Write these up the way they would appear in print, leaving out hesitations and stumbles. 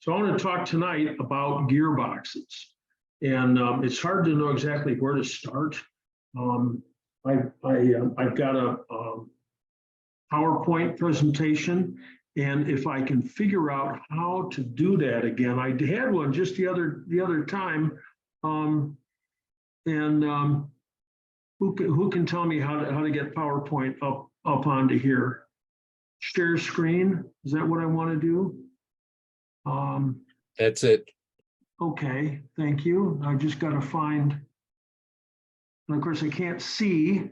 So I want to talk tonight about gearboxes. And it's hard to know exactly where to start. I've got a PowerPoint presentation, and if I can figure out how to do that again, I had one just the other time, who can tell me how to get PowerPoint up onto here? Share screen, is that what I want to do? That's it. Okay, thank you. I just got to find, and of course I can't see.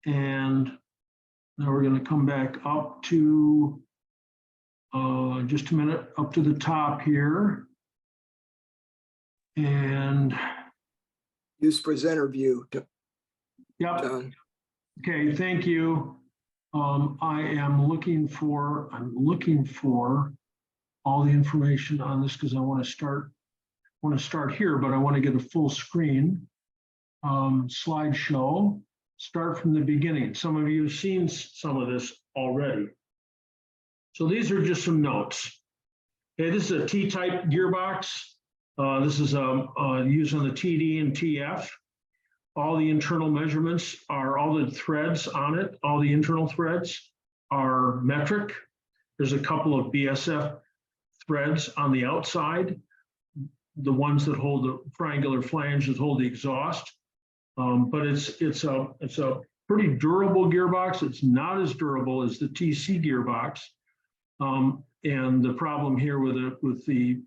And now we're going to come back up to, just a minute, up to the top here. And use presenter view. yep. John. Okay, thank you. I'm looking for all the information on this because I want to start here, but I want to get a full screen slideshow. Start from the beginning. Some of you have seen some of this already. So these are just some notes. Okay, this is a T-type gearbox. This is used on the TD and TF. All the internal measurements are, all the threads on it, all the internal threads are metric. There's a couple of BSF threads on the outside, the ones that hold the triangular flange that hold the exhaust. But it's a pretty durable gearbox. It's not as durable as the TC gearbox. And the problem here with the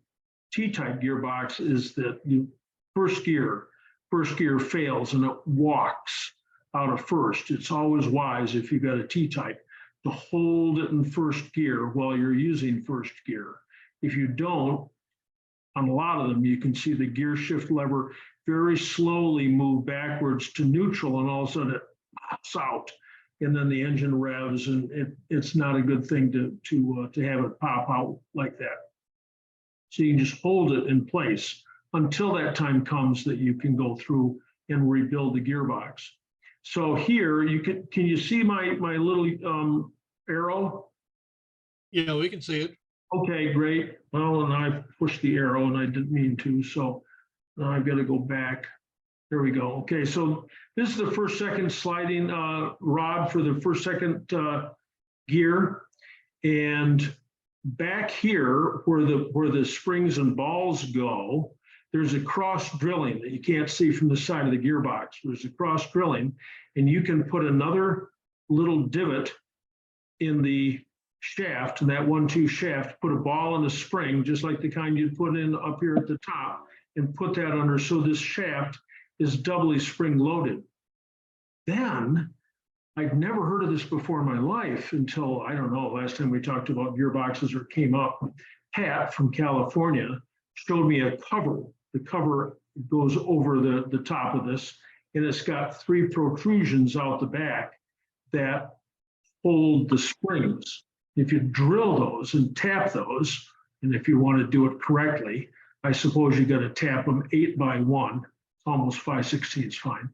T-type gearbox is that first gear fails and it walks out of first. It's always wise if you've got a T-type to hold it in first gear while you're using first gear. If you don't, on a lot of them, you can see the gear shift lever very slowly move backwards to neutral, and all of a sudden it pops out, and then the engine revs, and it's not a good thing to have it pop out like that. So you can just hold it in place until that time comes that you can go through and rebuild the gearbox. So here you can you see my little arrow? Yeah, we can see it. Okay, great. Well, and I pushed the arrow and I didn't mean to, so now I've got to go back. There we go. Okay, so this is the first second sliding rod for the first second gear, and back here where the springs and balls go, there's a cross drilling that you can't see from the side of the gearbox. There's a cross drilling, and you can put another little divot in the shaft, and that 1-2 shaft, put a ball in a spring, just like the kind you'd put in up here at the top, and put that under, so this shaft is doubly spring loaded. Then, I'd never heard of this before in my life until, I don't know, last time we talked about gearboxes or it came up. Pat from California showed me a cover. The cover goes over the top of this, and it's got 3 protrusions out the back that hold the springs. If you drill those and tap those, and if you want to do it correctly, I suppose you got to tap them 8x1. It's almost 5/16 fine.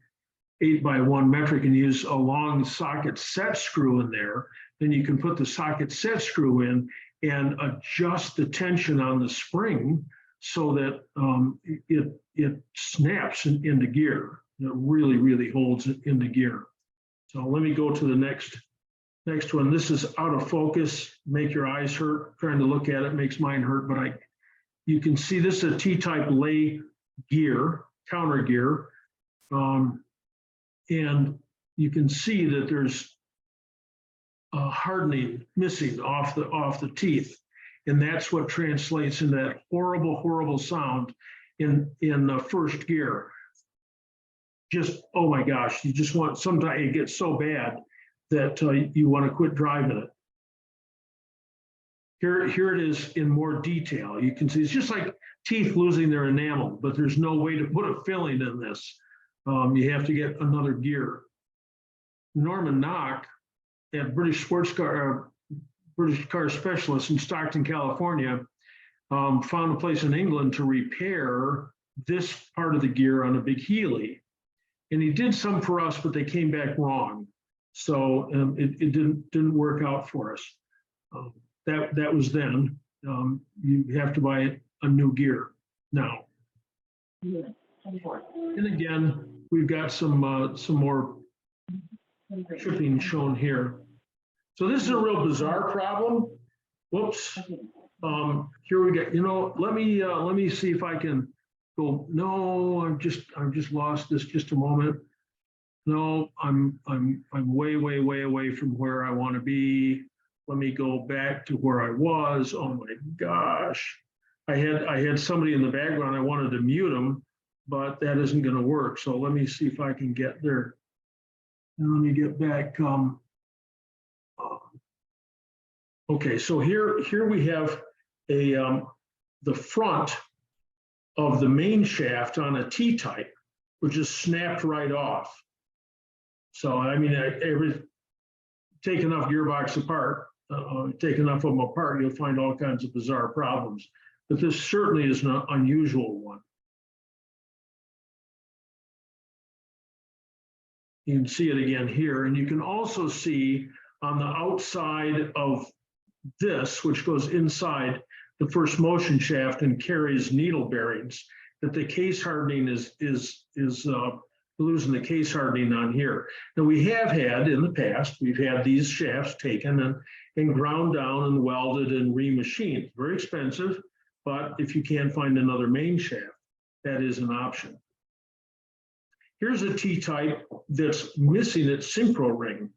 8x1 metric, and use a long socket set screw in there. Then you can put the socket set screw in and adjust the tension on the spring so that it snaps into gear. It really, really holds it into gear. So let me go to the next one. This is out of focus. Make your eyes hurt. Trying to look at it makes mine hurt, but you can see this is a T-type lay gear, counter gear. And you can see that there's hardening missing off the teeth. And that's what translates into that horrible, horrible sound in first gear. Just, oh my gosh, you just want, sometimes it gets so bad that you want to quit driving it. Here it is in more detail. You can see it's just like teeth losing their enamel, but there's no way to put a filling in this. You have to get another gear. Norman Knock at British Car Specialist in Stockton, California, found a place in England to repair this part of the gear on a big Healy. And he did some for us, but they came back wrong. So it didn't work out for us. that was then. You have to buy a new gear now. And again, we've got some more tripping shown here. So this is a real bizarre problem. Whoops. Here we go. Let me see if I can go. No, I've just lost this. Just a moment. No, I'm way away from where I want to be. Let me go back to where I was. Oh my gosh. I had somebody in the background. I wanted to mute them, but that isn't going to work. So let me see if I can get there. And let me get back. Okay, so here we have the front of the main shaft on a T-type, which is snapped right off. So I mean, take enough gearbox apart, take enough of them apart, you'll find all kinds of bizarre problems. But this certainly is an unusual one. You can see it again here, and you can also see on the outside of this, which goes inside the first motion shaft and carries needle bearings, that the case hardening is losing the case hardening on here. Now we have had in the past, we've had these shafts taken and ground down and welded and remachined. Very expensive, but if you can't find another main shaft, that is an option. Here's a T-type that's missing its synchro ring.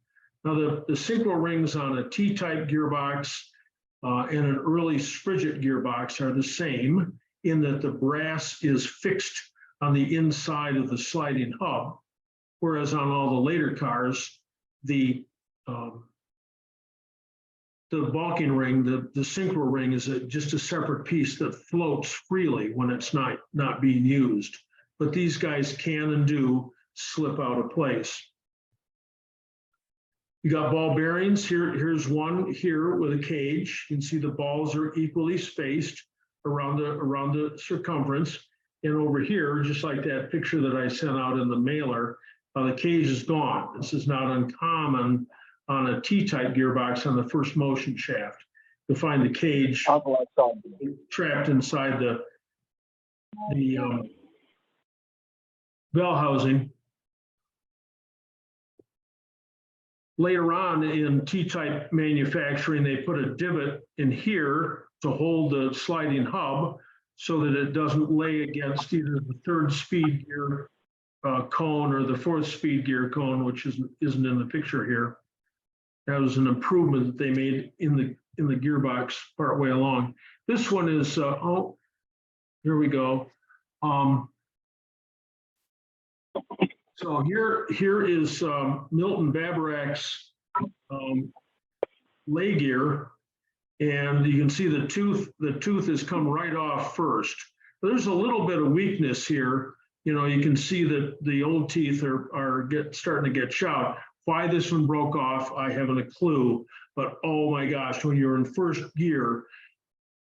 Now the synchro rings on a T-type gearbox and an early Spridget gearbox are the same in that the brass is fixed on the inside of the sliding hub, whereas on all the later cars, the balking ring, the synchro ring is just a separate piece that floats freely when it's not being used. But these guys can and do slip out of place. You got ball bearings. Here's one here with a cage. You can see the balls are equally spaced around the circumference. And over here, just like that picture that I sent out in the mailer, the cage is gone. This is not uncommon on a T-type gearbox on the first motion shaft. You'll find the cage trapped inside the bell housing. Later on in T-type manufacturing, they put a divot in here to hold the sliding hub so that it doesn't lay against either the third speed gear cone or the fourth speed gear cone, which isn't in the picture here. That was an improvement that they made in the gearbox partway along. This one is, oh, here we go. So here is Milton Babarak's lay gear, and you can see the tooth has come right off first. There's a little bit of weakness here. You can see that the old teeth are starting to get shot. Why this one broke off, I haven't a clue. But oh my gosh, when you're in first gear,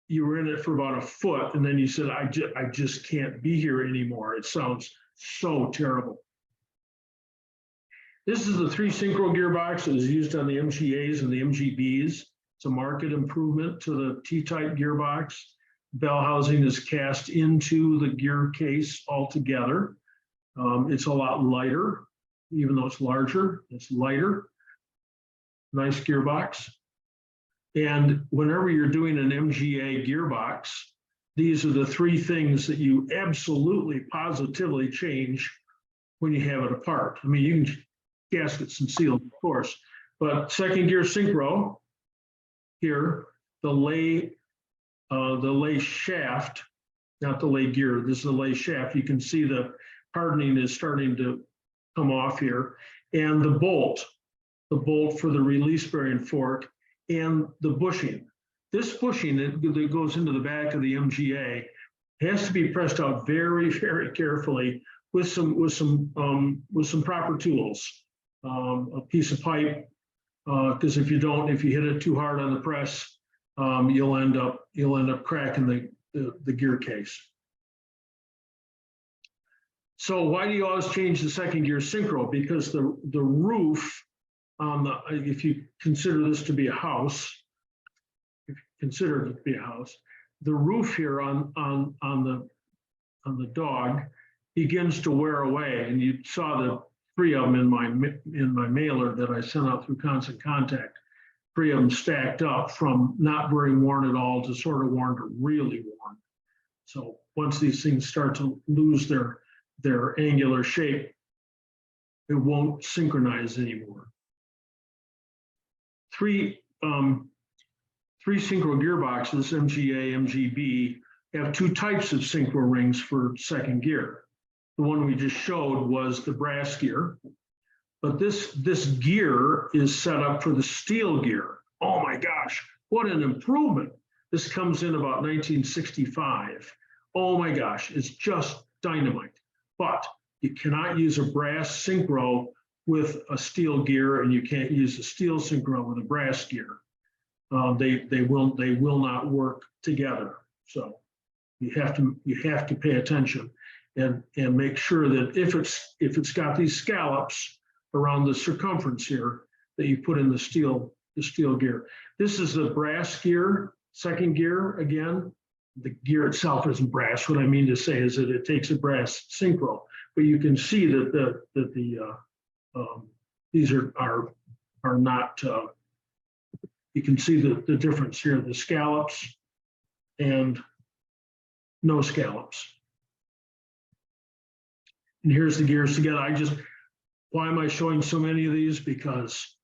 you were in it for about a foot, and then you said, I just can't be here anymore. It sounds so terrible. This is the 3 synchro gearbox that is used on the MGAs and the MGBs. It's a market improvement to the T-type gearbox. Bell housing is cast into the gear case altogether. It's a lot lighter, even though it's larger, it's lighter. Nice gearbox. And whenever you're doing an MGA gearbox, these are the 3 things that you absolutely, positively change when you have it apart. I mean, you can gaskets and seals, of course, but second gear synchro here, the lay shaft, not the lay gear, this is the lay shaft. You can see the hardening is starting to come off here, and the bolt for the release bearing fork, and the bushing. This bushing that goes into the back of the MGA has to be pressed out very, very carefully with some proper tools. A piece of pipe, because if you hit it too hard on the press, you'll end up cracking the gear case. So why do you always change the second gear synchro? Because the roof on if you consider this to be a house, if you consider it to be a house. The roof here on the dog begins to wear away, and you saw the 3 of them in my mailer that I sent out through Constant Contact. 3 of them stacked up from not very worn at all to sort of worn to really worn. So once these things start to lose their angular shape, it won't synchronize anymore. 3 synchro gearboxes, MGA, MGB, have 2 types of synchro rings for second gear. The one we just showed was the brass gear, but this gear is set up for the steel gear. Oh my gosh, what an improvement. This comes in about 1965. Oh my gosh, it's just dynamite. But you cannot use a brass synchro with a steel gear, and you can't use a steel synchro with a brass gear. They will not work together. So you have to pay attention and make sure that if it's got these scallops around the circumference here, that you put in the steel gear. This is the brass gear, second gear. Again, the gear itself isn't brass. What I mean to say is that it takes a brass synchro, but you can see that these are not. You can see the difference here: the scallops and no scallops. And here's the gears together. Why am I showing so many of these? Because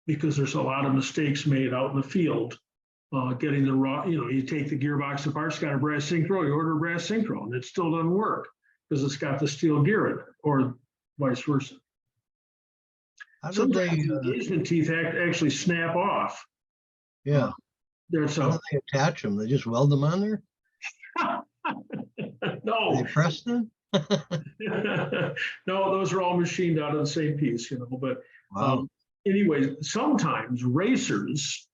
there's a lot of mistakes made out in the field. Getting the raw, you take the gearbox apart, it's got a brass synchro, you order a brass synchro, and it still doesn't work because it's got the steel gear in it, or vice versa. How did Sometimes they, the engagement teeth actually snap off. yeah, There's how do they attach them? They just weld them on there? no, They press them? no, those are all machined out of the same piece, but Wow. anyway, sometimes racers,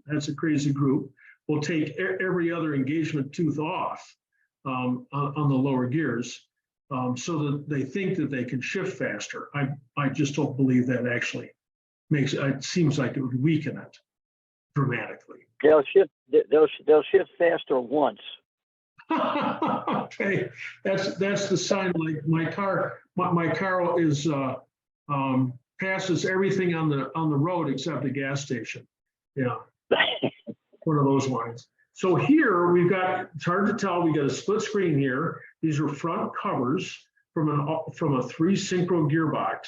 that's a crazy group, will take every other engagement tooth off on the lower gears so that they think that they can shift faster. I just don't believe that actually it seems like it would weaken it dramatically. They'll shift faster once. Okay, that's the sign. Like my car is passes everything on the road except a gas station. Yeah, one of those lines. So here we've got, it's hard to tell, we got a split screen here. These are front covers from a 3 synchro gearbox,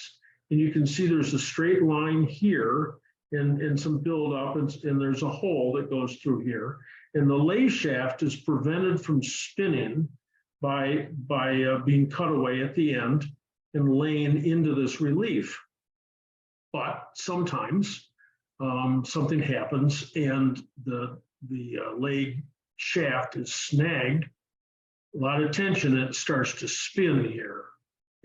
and you can see there's a straight line here and some build up, and there's a hole that goes through here. And the lay shaft is prevented from spinning by being cut away at the end and laying into this relief. But sometimes something happens and the lay shaft is snagged, a lot of tension, and it starts to spin here.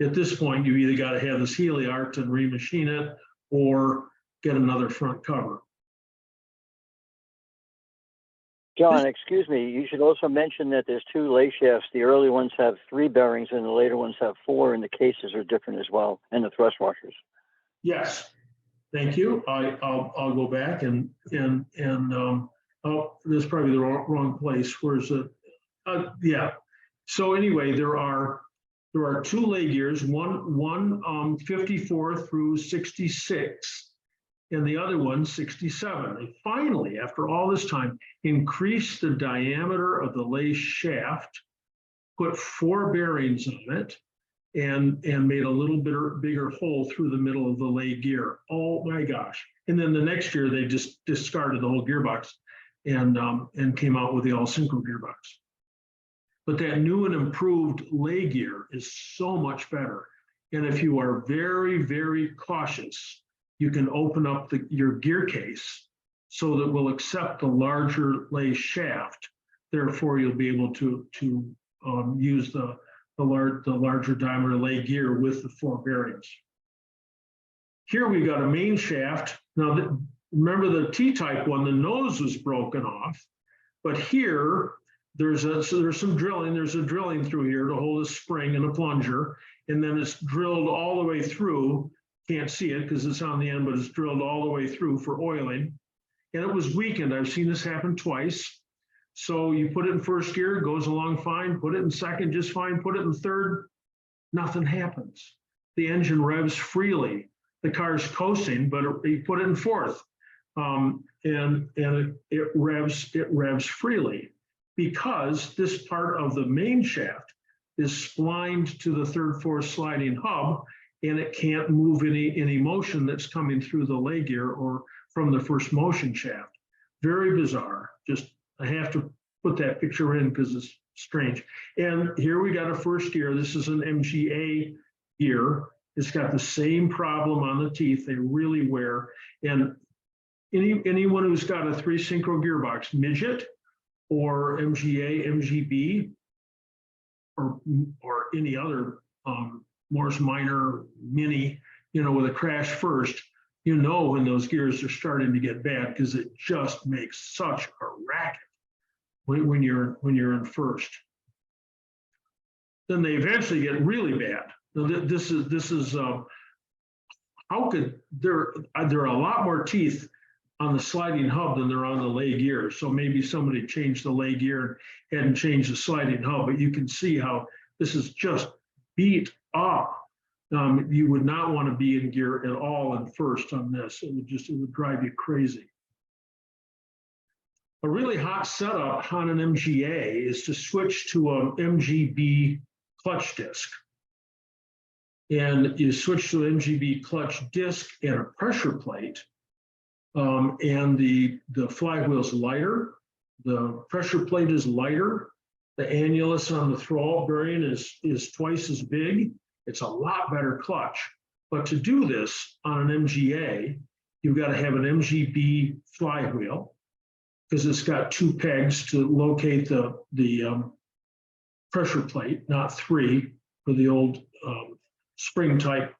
At this point, you either got to have this heliarced and remachine it or get another front cover. John, excuse me, you should also mention that there's 2 lay shafts. The early ones have 3 bearings and the later ones have 4, and the cases are different as well, and the thrust washers. Yes, thank you. I'll go back and oh, this is probably the wrong place. Where's it? Yeah. So anyway, there are 2 lay gears, one 54 through 66, and the other one 67. And finally, after all this time, increased the diameter of the lay shaft, put 4 bearings on it, and made a little bit bigger hole through the middle of the lay gear. Oh my gosh. And then the next year they just discarded the whole gearbox and came out with the all synchro gearbox. But that new and improved lay gear is so much better. And if you are very, very cautious, you can open up your gear case so that we'll accept the larger lay shaft. Therefore, you'll be able to use the larger diameter lay gear with the 4 bearings. Here we've got a main shaft. Now, remember the T-type one, the nose was broken off, but here there's some drilling. There's a drilling through here to hold a spring and a plunger, and then it's drilled all the way through. Can't see it because it's on the end, but it's drilled all the way through for oiling. and it was weakened. I've seen this happen twice. So you put it in first gear, it goes along fine, put it in second just fine, put it in third, nothing happens. The engine revs freely. The car's coasting, but you put it in fourth, and it revs freely because this part of the main shaft is splined to the third, fourth sliding hub, and it can't move any motion that's coming through the lay gear or from the first motion shaft. Very bizarre. Just, I have to put that picture in because it's strange. And here we got a first gear. This is an MGA gear. It's got the same problem on the teeth. They really wear. And anyone who's got a 3 synchro gearbox, Midget or MGA, MGB, or any other Morse Minor Mini, with a crash first, when those gears are starting to get bad because it just makes such a racket when you're in first. Then they eventually get really bad. This is how could there are a lot more teeth on the sliding hub than there are on the lay gear. So maybe somebody changed the lay gear and hadn't changed the sliding hub, but you can see how this is just beat up. You would not want to be in gear at all in first on this. It would drive you crazy. A really hot setup on an MGA is to switch to an MGB clutch disc. And you switch to an MGB clutch disc and a pressure plate, and the flywheel's lighter, the pressure plate is lighter, the annulus on the throw bearing is twice as big. It's a lot better clutch. But to do this on an MGA, you've got to have an MGB flywheel because it's got 2 pegs to locate the pressure plate, not 3 for the old spring type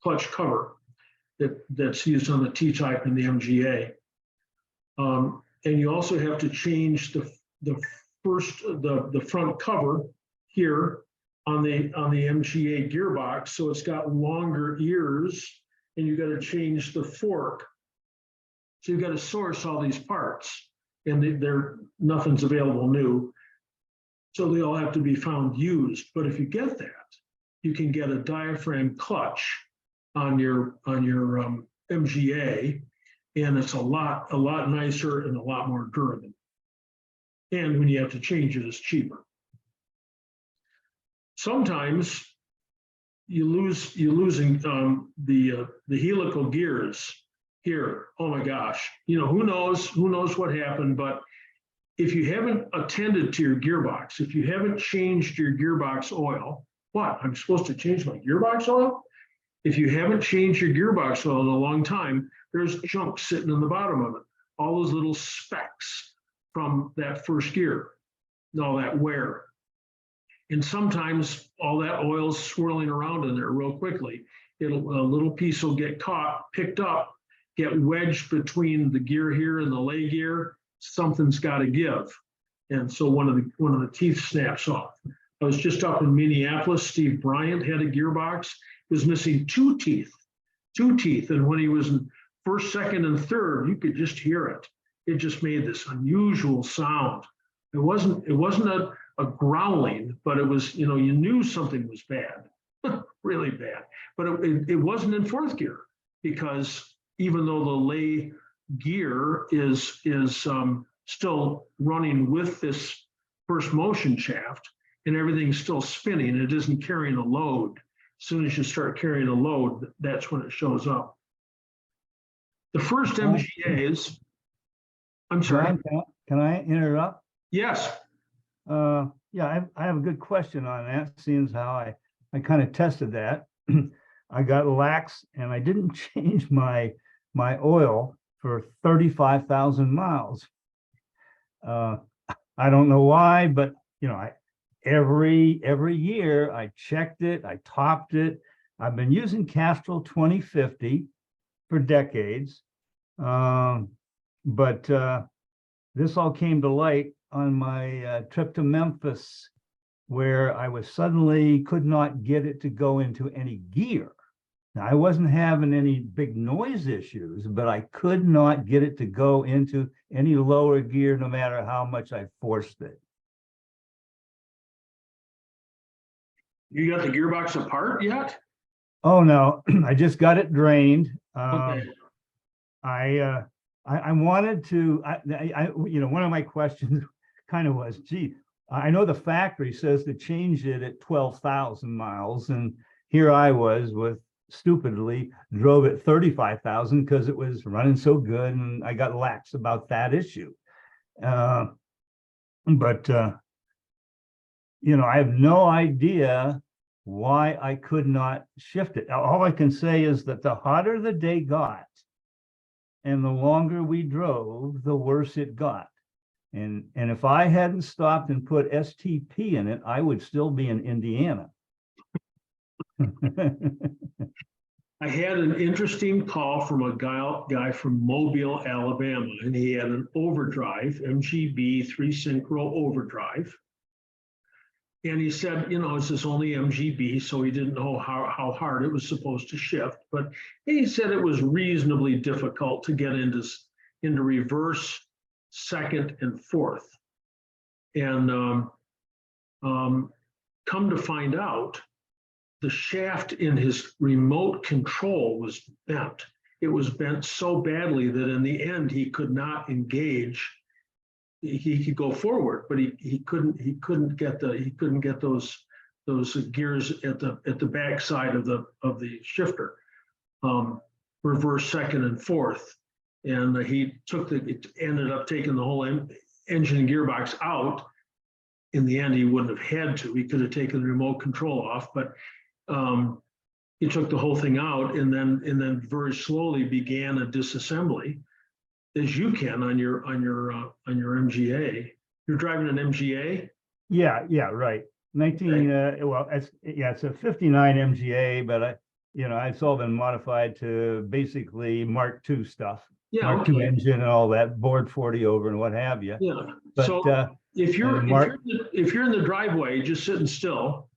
clutch cover that's used on the T-type and the MGA. And you also have to change the front cover here on the MGA gearbox, so it's got longer ears, and you got to change the fork. So you've got to source all these parts, and nothing's available new. So they all have to be found used. But if you get that, you can get a diaphragm clutch on your MGA, and it's a lot nicer and a lot more durable. And when you have to change it, it's cheaper. Sometimes you're losing the helical gears here. Oh my gosh, who knows what happened, but if you haven't attended to your gearbox, if you haven't changed your gearbox oil, what? I'm supposed to change my gearbox oil? If you haven't changed your gearbox oil in a long time, there's junk sitting in the bottom of it. All those little specks from that first gear, all that wear. And sometimes all that oil's swirling around in there real quickly. A little piece will get caught, picked up, get wedged between the gear here and the lay gear. Something's got to give. And so one of the teeth snaps off. I was just up in Minneapolis. Steve Bryant had a gearbox. He was missing 2 teeth. And when he was in first, second, and third, you could just hear it. It just made this unusual sound. It wasn't a growling, but it was, you knew something was bad, really bad. But it wasn't in fourth gear, because even though the lay gear is still running with this first motion shaft, and everything's still spinning, it isn't carrying a load. As soon as you start carrying a load, that's when it shows up. The first MGAs, I'm sorry. John, can I interrupt? Yes. Yeah, I have a good question on that, seeing how I kind of tested that. I got lax and I didn't change my oil for 35,000 miles. I don't know why, but every year I checked it, I topped it. I've been using Castrol 2050 for decades. But this all came to light on my trip to Memphis, where I was suddenly could not get it to go into any gear. I wasn't having any big noise issues, but I could not get it to go into any lower gear, no matter how much I forced it. You got the gearbox apart yet? Oh, no, I just got it drained. Okay. I wanted to, one of my questions kind of was, gee, I know the factory says to change it at 12,000 miles, and here I was with stupidly drove it 35,000 because it was running so good, and I got lax about that issue. But I have no idea why I could not shift it. All I can say is that the hotter the day got and the longer we drove, the worse it got. And if I hadn't stopped and put STP in it, I would still be in Indiana. I had an interesting call from a guy from Mobile, Alabama, and he had an overdrive, MGB 3 synchro overdrive. And he said, this is only MGB, so he didn't know how hard it was supposed to shift. But he said it was reasonably difficult to get into reverse, second, and fourth. And come to find out, the shaft in his remote control was bent. It was bent so badly that in the end he could not engage. He could go forward, but he couldn't get those gears at the back side of the shifter, reverse, second, and fourth. And he ended up taking the whole engine and gearbox out. In the end, he wouldn't have had to. He could have taken the remote control off, but he took the whole thing out, and then very slowly began a disassembly, as you can on your MGA. You're driving an MGA? Yeah, right. 19. It's a 59 MGA, but it's all been modified to basically Mark II stuff. Yeah, Mark II engine and all that, board 40 over and what have you. Yeah. But So if you're Mark, if you're in the driveway, just sitting still,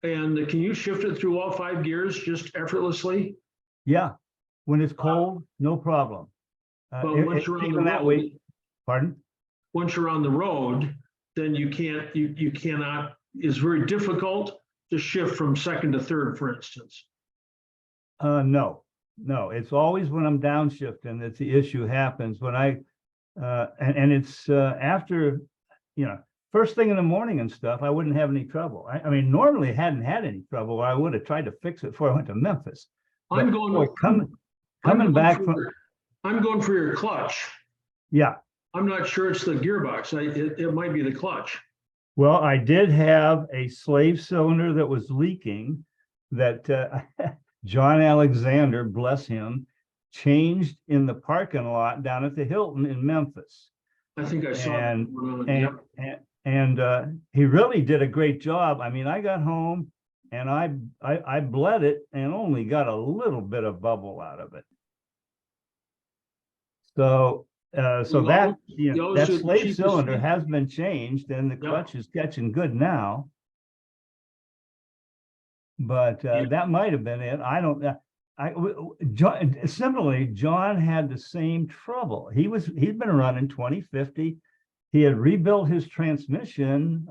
and can you shift it through all 5 gears just effortlessly? yeah, when it's cold, no problem. But once you're on the road, pardon? once you're on the road, then you cannot. It's very difficult to shift from second to third, for instance. No, it's always when I'm downshifting that the issue happens. When and it's after, first thing in the morning and stuff, I wouldn't have any trouble. I mean, normally I hadn't had any trouble. I would have tried to fix it before I went to Memphis. I'm coming back from. I'm going for your clutch. Yeah. I'm not sure it's the gearbox. It might be the clutch. Well, I did have a slave cylinder that was leaking that John Alexander, bless him, changed in the parking lot down at the Hilton in Memphis. I think I saw that. And he really did a great job. I mean, I got home and I bled it and only got a little bit of bubble out of it. So that slave cylinder has been changed and the clutch is catching good now. But that might have been it. I don't know. Similarly, John had the same trouble. He'd been running 2050. He had rebuilt his transmission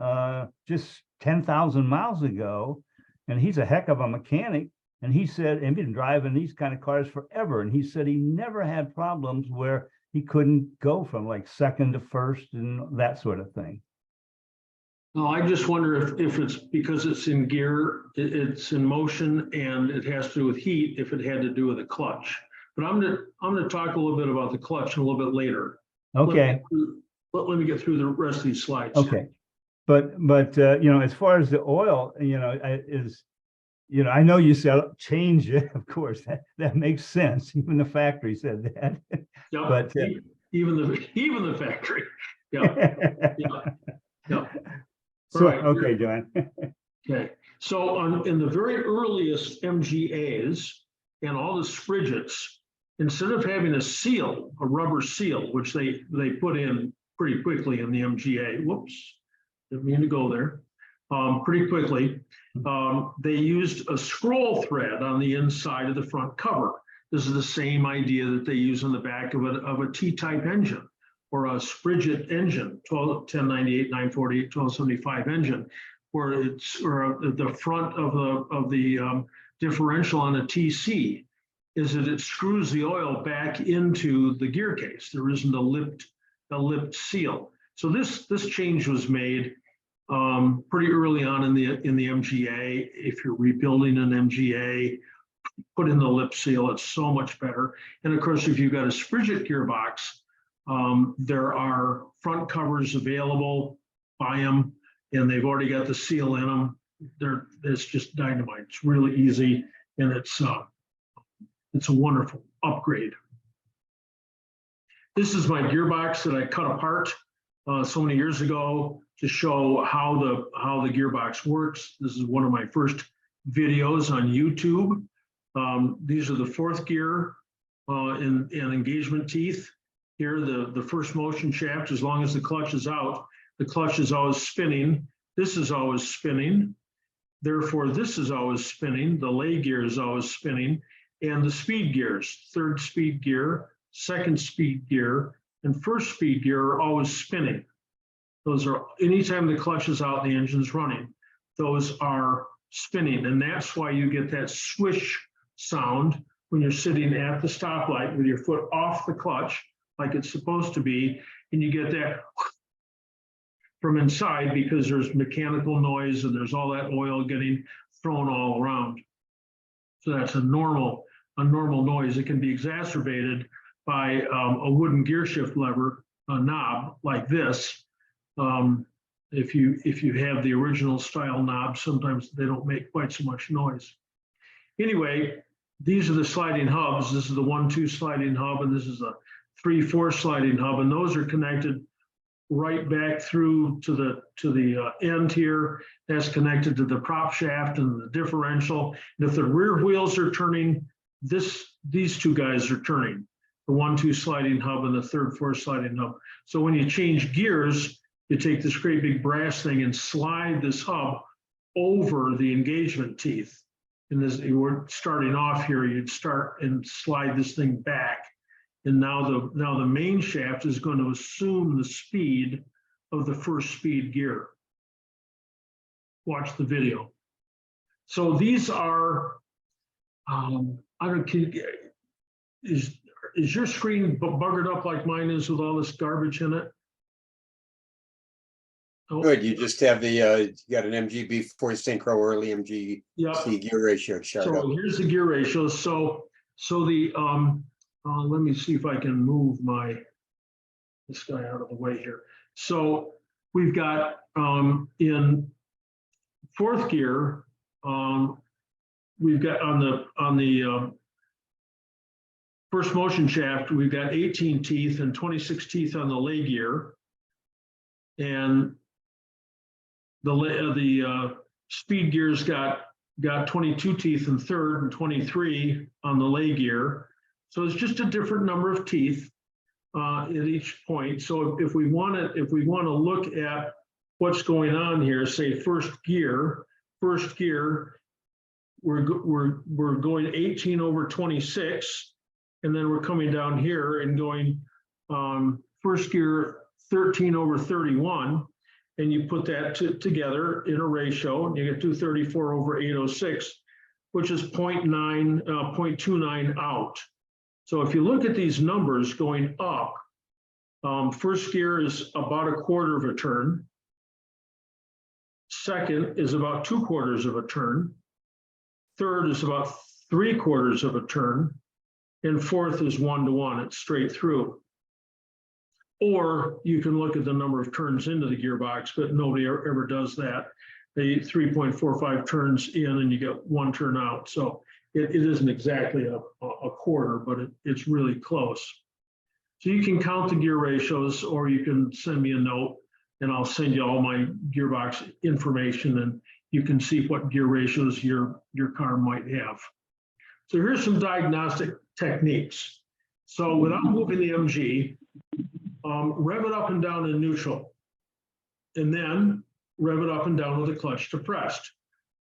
just 10,000 miles ago, and he's a heck of a mechanic. And he said, and he's been driving these kind of cars forever. And he said he never had problems where he couldn't go from like second to first and that sort of thing. No, I just wonder if it's because it's in gear, it's in motion, and it has to do with heat, if it had to do with the clutch. But I'm gonna talk a little bit about the clutch a little bit later. Okay. Let me get through the rest of these slides. Okay. But as far as the oil, I know you said change it, of course, that makes sense. Even the factory said that. Yeah, but even the factory. Yeah. Yeah. So, right. Okay, John. Okay. So in the very earliest MGAs and all the Spridgets, instead of having a rubber seal, which they put in pretty quickly in the MGA, whoops, didn't mean to go there. pretty quickly. They used a scroll thread on the inside of the front cover. This is the same idea that they use on the back of a T-type engine or a Spridget engine, 1098, 948, 1275 engine, where it's or the front of the differential on a TC is that it screws the oil back into the gear case. There isn't a lipped seal. So this change was made pretty early on in the MGA. If you're rebuilding an MGA, put in the lip seal. It's so much better. And of course, if you've got a Spridget gearbox, there are front covers available. Buy them, and they've already got the seal in them. It's just dynamite. It's really easy, and it's a wonderful upgrade. This is my gearbox that I cut apart so many years ago to show how the gearbox works. This is one of my first videos on YouTube. These are the fourth gear and engagement teeth. Here, the first motion shaft, as long as the clutch is out, the clutch is always spinning. This is always spinning. Therefore, this is always spinning. The lay gear is always spinning. And the speed gears, third speed gear, second speed gear, and first speed gear are always spinning. Those are, anytime the clutch is out, the engine's running, those are spinning. And that's why you get that swish sound when you're sitting at the stoplight with your foot off the clutch, like it's supposed to be, and you get that from inside because there's mechanical noise and there's all that oil getting thrown all around. So that's a normal noise. It can be exacerbated by a wooden gear shift lever, a knob like this. If you have the original style knob, sometimes they don't make quite so much noise. Anyway, these are the sliding hubs. This is the 1-2 sliding hub, and this is a 3-4 sliding hub, and those are connected right back through to the end here. That's connected to the prop shaft and the differential. And if the rear wheels are turning, these two guys are turning, the 1-2 sliding hub and the 3-4 sliding hub. So when you change gears, you take this great big brass thing and slide this hub over the engagement teeth. And as you were starting off here, you'd start and slide this thing back. And now the main shaft is going to assume the speed of the first speed gear. Watch the video. So these are, I don't, is your screen buggered up like mine is with all this garbage in it? Oh. Good, you just have the, you got an MG before synchro early MG gear ratio chart. So here's the gear ratio. So the, let me see if I can move this guy out of the way here. So we've got in fourth gear, we've got on the first motion shaft, we've got 18 teeth and 26 teeth on the lay gear. And the speed gear's got 22 teeth in third and 23 on the lay gear. So it's just a different number of teeth at each point. So if we want to look at what's going on here, say first gear, we're going 18 over 26, and then we're coming down here and going first gear 13 over 31, and you put that together in a ratio, and you get 234 over 806, which is 0.29 out. So if you look at these numbers going up, first gear is about 1/4 of a turn. Second is about 2/4 of a turn. Third is about 3/4 of a turn. And fourth is 1-to-1, it's straight through. Or you can look at the number of turns into the gearbox, but nobody ever does that. They 3.45 turns in and you get 1 turn out. So it isn't exactly a 1/4, but it's really close. So you can count the gear ratios, or you can send me a note and I'll send you all my gearbox information and you can see what gear ratios your car might have. So here's some diagnostic techniques. So without moving the MG, rev it up and down in neutral. And then rev it up and down with the clutch depressed.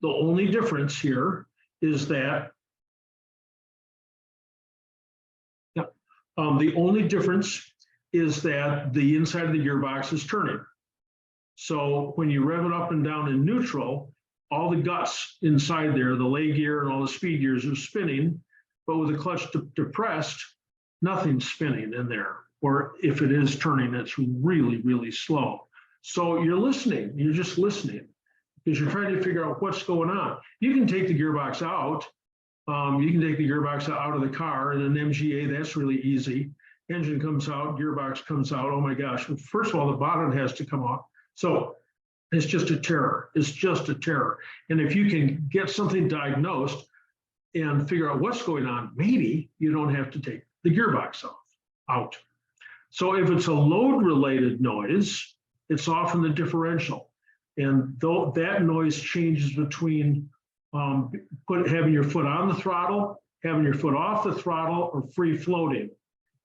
The only difference here is that the only difference is that the inside of the gearbox is turning. So when you rev it up and down in neutral, all the guts inside there, the lay gear and all the speed gears are spinning, but with the clutch depressed, nothing's spinning in there. Or if it is turning, it's really, really slow. So you're listening, you're just listening because you're trying to figure out what's going on. You can take the gearbox out. You can take the gearbox out of the car and an MGA, that's really easy. Engine comes out, gearbox comes out. Oh my gosh. First of all, the bottom has to come off. So it's just a terror. It's just a terror. And if you can get something diagnosed and figure out what's going on, maybe you don't have to take the gearbox out. So if it's a load related noise, it's often the differential. And though that noise changes between having your foot on the throttle, having your foot off the throttle, or free floating.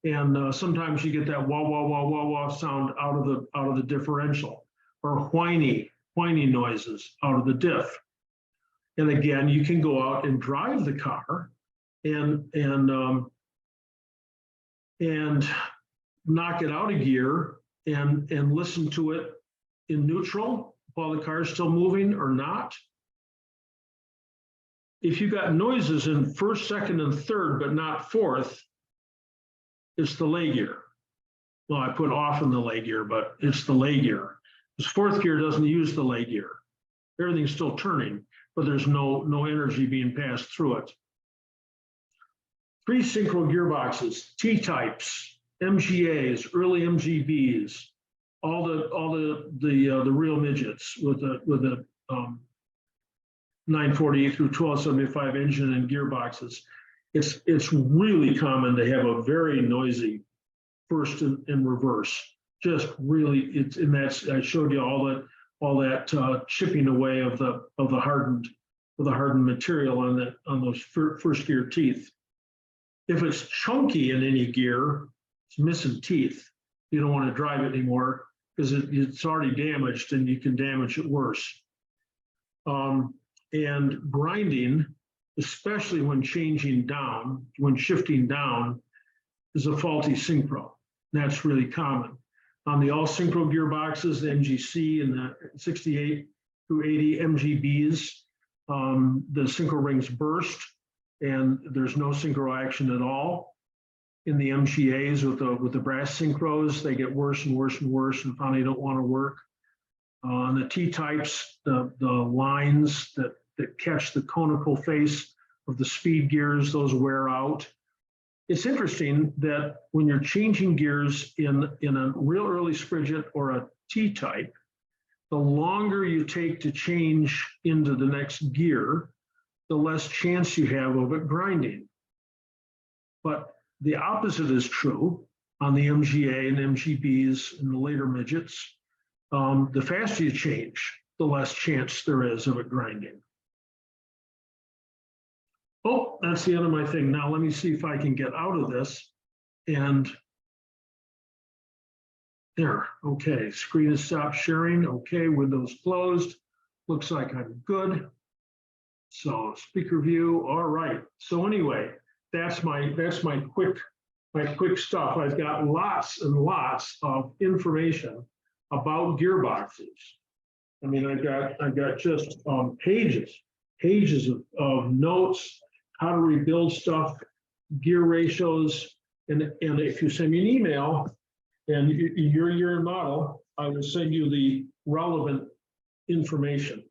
And sometimes you get that wah wah wah wah wah sound out of the differential, or whiny noises out of the diff. And again, you can go out and drive the car and knock it out of gear and listen to it in neutral while the car is still moving or not. If you got noises in first, second, and third, but not fourth, it's the lay gear. Well, I put off in the lay gear, but it's the lay gear. Because fourth gear doesn't use the lay gear. Everything's still turning, but there's no energy being passed through it. 3 synchro gearboxes, T-types, MGAs, early MGBs, all the real midgets with the 940 through 1275 engine and gearboxes. It's really common to have a very noisy first and reverse. Just really, I showed you all that chipping away of the hardened material on those first gear teeth. If it's chunky in any gear, it's missing teeth. You don't want to drive it anymore because it's already damaged and you can damage it worse. And grinding, especially when changing down, when shifting down, is a faulty synchro. That's really common. On the all synchro gearboxes, the MGC and the 68 through 80 MGBs, the synchro rings burst and there's no synchro action at all. In the MGAs with the brass synchros, they get worse and worse and worse and finally don't want to work. On the T-types, the lines that catch the conical face of the speed gears, those wear out. It's interesting that when you're changing gears in a real early Spridget or a T-type, the longer you take to change into the next gear, the less chance you have of it grinding. But the opposite is true on the MGA and MGBs and the later midgets. The faster you change, the less chance there is of it grinding. Oh, that's the end of my thing. Now let me see if I can get out of this. And there, okay, screen has stopped sharing. Okay, windows closed. Looks like I'm good. So speaker view, all right. So anyway, that's my quick stuff. I've got lots and lots of information about gearboxes. I mean, I've got just pages of notes, how to rebuild stuff, gear ratios, and if you send me an email and your year and model, I will send you the relevant information.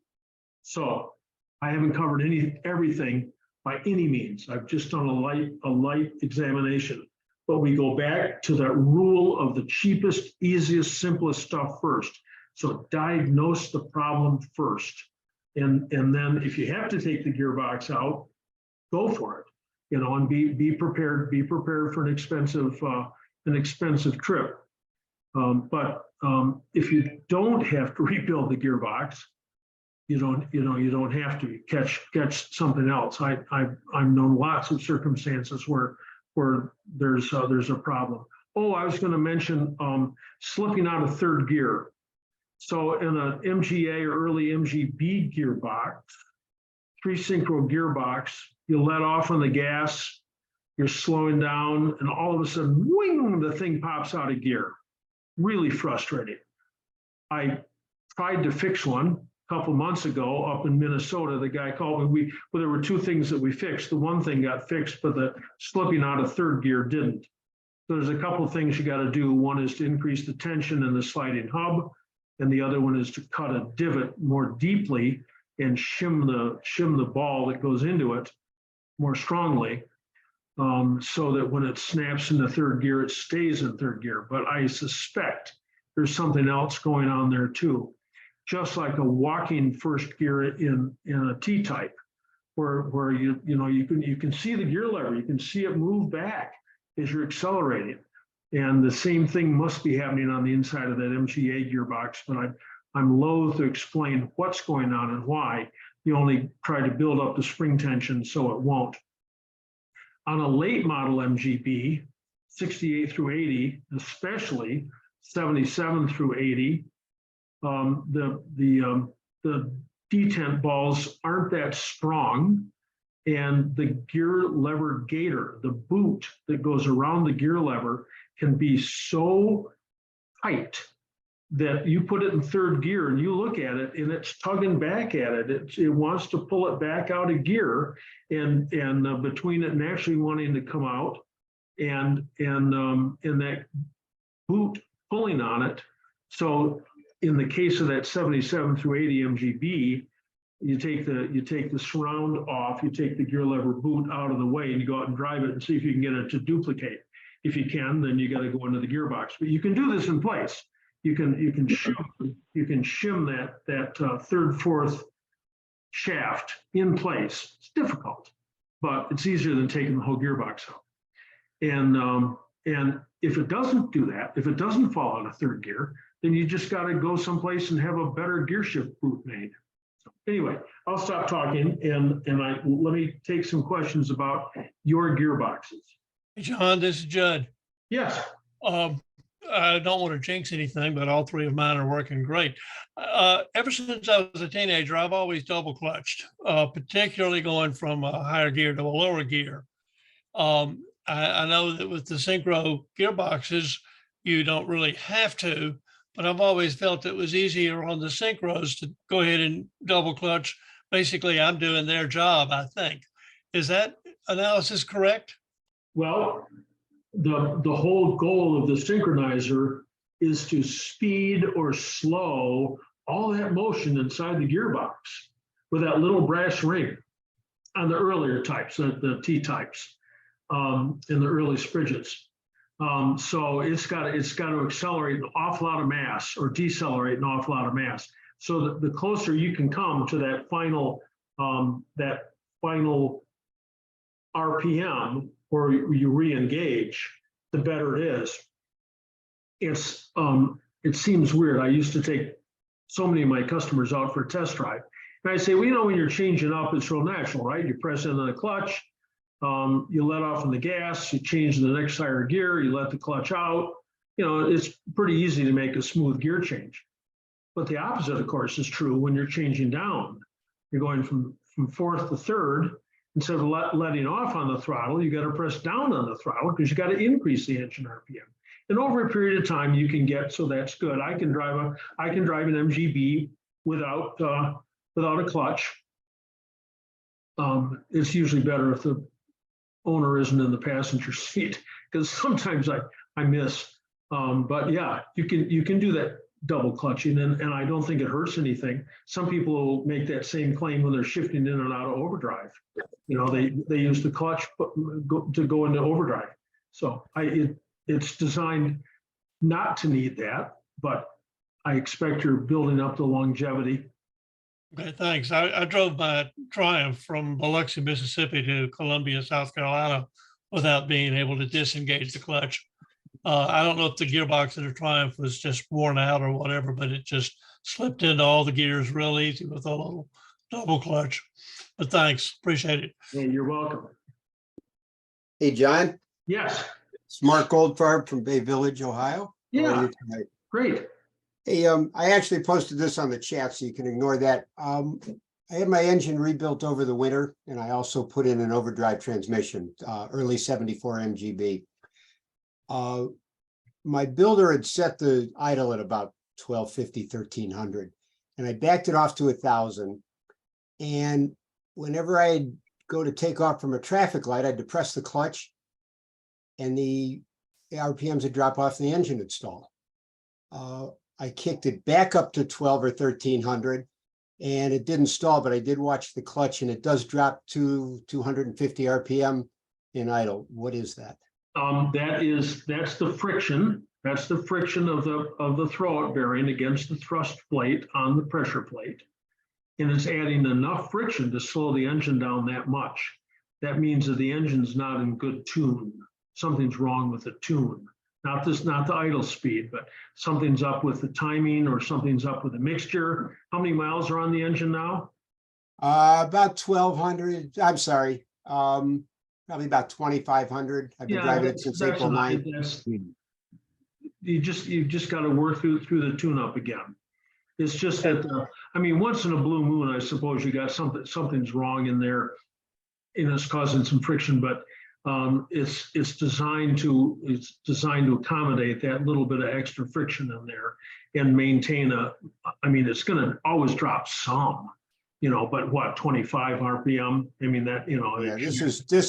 So I haven't covered everything by any means. I've just done a light examination, but we go back to that rule of the cheapest, easiest, simplest stuff first. So diagnose the problem first. And then if you have to take the gearbox out, go for it, and be prepared for an expensive trip. But if you don't have to rebuild the gearbox, you don't have to catch something else. I've known lots of circumstances where there's a problem. Oh, I was going to mention slipping out of third gear. So in an MGA or early MGB gearbox, 3 synchro gearbox, you let off on the gas, you're slowing down, and all of a sudden, wing, the thing pops out of gear. Really frustrating. I tried to fix one a couple months ago up in Minnesota. The guy called me. Well, there were 2 things that we fixed. The one thing got fixed, but the slipping out of 3rd gear didn't. So there's a couple of things you got to do. One is to increase the tension in the sliding hub, and the other one is to cut a divot more deeply and shim the ball that goes into it more strongly, so that when it snaps into 3rd gear, it stays in 3rd gear. But I suspect there's something else going on there too. Just like a walking 1st gear in a T-type, where you can see the gear lever, you can see it move back as you're accelerating. And the same thing must be happening on the inside of that MGA gearbox, but I'm loath to explain what's going on and why. You only try to build up the spring tension so it won't. On a late model MGB, 68 through 80, especially 77 through 80, the detent balls aren't that strong, and the gear lever gator, the boot that goes around the gear lever, can be so tight that you put it in 3rd gear and you look at it and it's tugging back at it. It wants to pull it back out of gear, and between it and actually wanting to come out, and that boot pulling on it. So in the case of that 77 through 80 MGB, you take the surround off, you take the gear lever boot out of the way, and you go out and drive it and see if you can get it to duplicate. If you can, then you got to go into the gearbox. But you can do this in place. You can shim that 3rd, 4th shaft in place. It's difficult, but it's easier than taking the whole gearbox out. And if it doesn't do that, if it doesn't fall out of 3rd gear, then you just got to go someplace and have a better gear shift boot made. So anyway, I'll stop talking and let me take some questions about your gearboxes. Hey, John, this is Judd. Yes. I don't want to jinx anything, but all 3 of mine are working great. Ever since I was a teenager, I've always double clutched, particularly going from a higher gear to a lower gear. I know that with the synchro gearboxes, you don't really have to, but I've always felt it was easier on the synchros to go ahead and double clutch. Basically, I'm doing their job, I think. Is that analysis correct? Well, the whole goal of the synchronizer is to speed or slow all that motion inside the gearbox with that little brass ring on the earlier types, the T types, in the early Spridgets. So it's got to accelerate an awful lot of mass or decelerate an awful lot of mass. So that the closer you can come to that final RPM where you re-engage, the better it is. It seems weird. I used to take so many of my customers out for a test drive, and I say, well, you know, when you're changing up, it's real natural, right? You press in on the clutch, you let off on the gas, you change the next higher gear, you let the clutch out. You know, it's pretty easy to make a smooth gear change. But the opposite, of course, is true when you're changing down. You're going from 4th to 3rd. Instead of letting off on the throttle, you got to press down on the throttle because you got to increase the engine RPM. And over a period of time, you can get, so that's good. I can drive an MGB without a clutch. It's usually better if the owner isn't in the passenger seat, because sometimes I miss. But yeah, you can do that double clutching, and I don't think it hurts anything. Some people will make that same claim when they're shifting in and out of overdrive. You know, they use the clutch to go into overdrive. So it's designed not to need that, but I expect you're building up the longevity. Okay, thanks. I drove my Triumph from Biloxi, Mississippi to Columbia, South Carolina without being able to disengage the clutch. I don't know if the gearbox in the Triumph was just worn out or whatever, but it just slipped into all the gears real easy with a little double clutch. But thanks, appreciate it. Hey, you're welcome. Hey, John, Yes. it's Mark Goldfarb from Bay Village, Ohio. How are Yeah. you tonight? Great. Hey, I actually posted this on the chat, so you can ignore that. I had my engine rebuilt over the winter, and I also put in an overdrive transmission, early 74 MGB. My builder had set the idle at about 1250, 1300, and I backed it off to 1000. And whenever I'd go to take off from a traffic light, I'd depress the clutch, and the RPMs would drop off, and the engine would stall. I kicked it back up to 12 or 1300, and it didn't stall, but I did watch the clutch, and it does drop to 250 RPM in idle. What is that? That's the friction. That's the friction of the throwout bearing against the thrust plate on the pressure plate. And it's adding enough friction to slow the engine down that much. That means that the engine's not in good tune. Something's wrong with the tune. Not the idle speed, but something's up with the timing, or something's up with the mixture. How many miles are on the engine now? About 1200. I'm sorry. Probably about 2500. I've been driving it since April 9th. You just got to work through the tune-up again. It's just that, I mean, once in a blue moon, I suppose you got something's wrong in there, and it's causing some friction, but it's designed to accommodate that little bit of extra friction in there and maintain I mean, it's going to always drop some, but what, 25 RPM? I mean, that, Yeah, this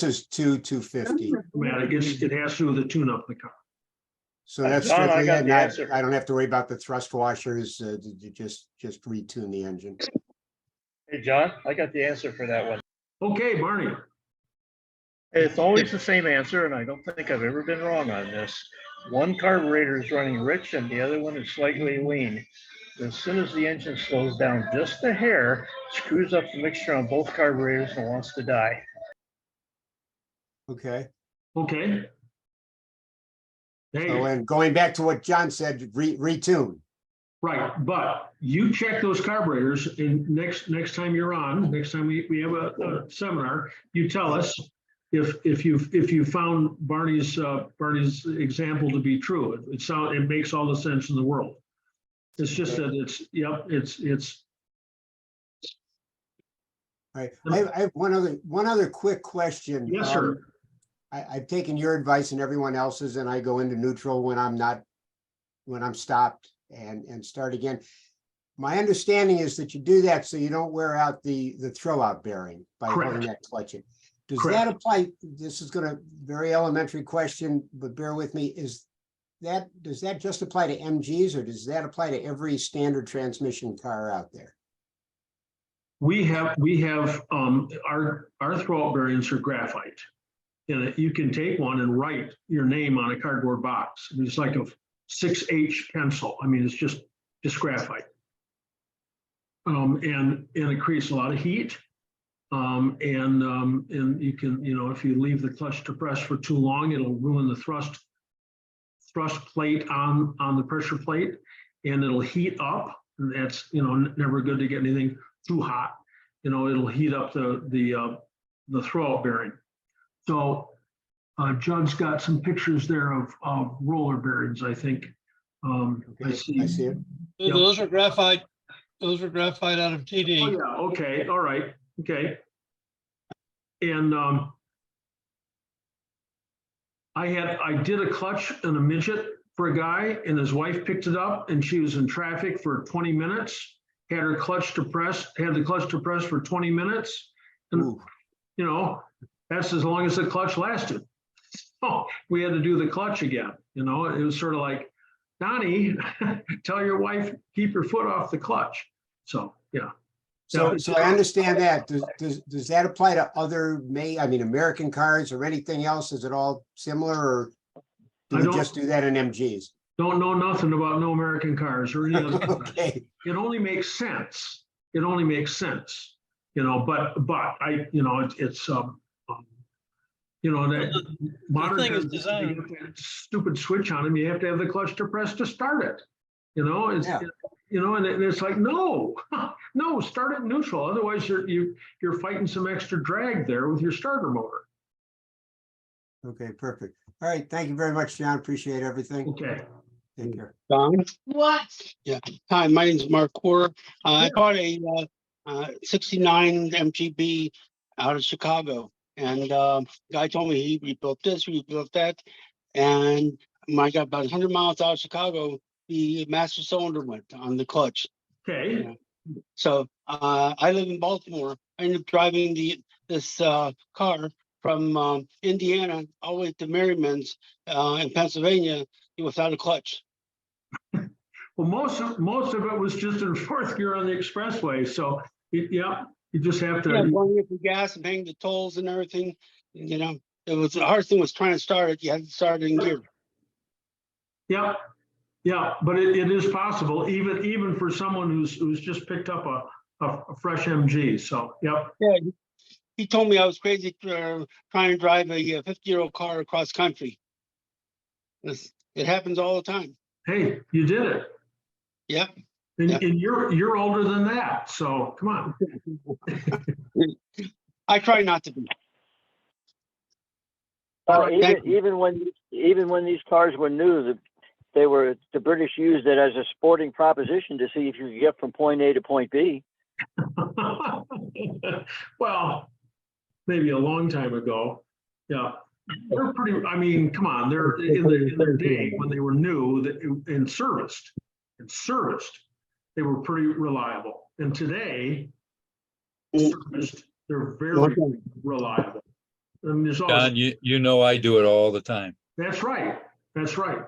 is 250. It has to do with the tune-up of the car. So that's John, I strictly got it. the answer. I don't have to worry about the thrust washers to just retune the engine. Hey, John, I got the answer for that one. Okay, Barney. It's always the same answer, and I don't think I've ever been wrong on this. One carburetor is running rich and the other one is slightly lean. As soon as the engine slows down just a hair, it screws up the mixture on both carburetors and wants to die. Okay. Hey, So, and going back to what John said, retune. right, but you check those carburetors, and next time you're on, next time we have a seminar, you tell us if you found Barney's example to be true. It makes all the sense in the world. It's just that it's. All right. I have one other quick question. Yes, sir. I've taken your advice and everyone else's, and I go into neutral when I'm stopped and start again. My understanding is that you do that so you don't wear out the throwout bearing by holding that clutch in. Does that apply? This is very elementary question, but bear with me. Does that just apply to MGs, or does that apply to every standard transmission car out there? We have our throwout bearings are graphite. And you can take one and write your name on a cardboard box. It's like a 6H pencil. I mean, it's just graphite. And it creates a lot of heat. And you can, if you leave the clutch to press for too long, it'll ruin the thrust plate on the pressure plate, and it'll heat up. And that's, never good to get anything too hot. It'll heat up the throwout bearing. So Judd's got some pictures there of roller bearings, I think. Okay, I see it. Yep. Those are graphite. Those are graphite out of TD. Oh, yeah, okay, all right, okay. And I did a clutch and a midget for a guy, and his wife picked it up, and she was in traffic for 20 minutes, had the clutch to press for 20 minutes. And, that's as long as the clutch lasted. Oh, we had to do the clutch again. It was sort of like, Donnie, tell your wife, keep your foot off the clutch. So, yeah. So I understand that. Does that apply to other American cars or anything else? Is it all similar, or do we just do that in MGs? Don't know nothing about no American cars or any other cars. Okay. It only makes sense. But I, it's that modern thing is cars, designed. you have that stupid switch on them. You have to have the clutch to press to start it. And it's like, no, start it neutral. Otherwise, you're fighting some extra drag there with your starter motor. Okay, perfect. All right. Thank you very much, John. Appreciate everything. Okay. Take care. Don? What? Yeah. Hi, my name's Mark Core. I bought a 69 MGB out of Chicago, and guy told me he rebuilt this, rebuilt that, and when I got about 100 miles out of Chicago, the master cylinder went on the clutch. Okay, Yeah. So I live in Baltimore. I ended up driving this car from Indiana all the way to Merriman's in Pennsylvania without a clutch. well, most of it was just in fourth gear on the expressway, so, yeah, you just have Yeah, to, going up the gas and paying the tolls and everything. You know, it was the hard thing was trying to start it. You had to start it in gear. yeah, yeah, but it is possible, even for someone who's just picked up a fresh MG, so, yep. Yeah, he told me I was crazy for trying to drive a 50-year-old car across country. It happens all the time. Hey, you did it. Yeah. And, Yeah. and you're older than that, so come on. I try not to be. Well, even when these cars were new, the British used it as a sporting proposition to see if you could get from point A to point B. Well, maybe a long time ago. Yeah. They're pretty, I mean, come on, they're in their day when they were new and serviced, they were pretty reliable. And today, serviced, they're very reliable. I mean, there's always, John, you know I do it all the time. that's right. That's right.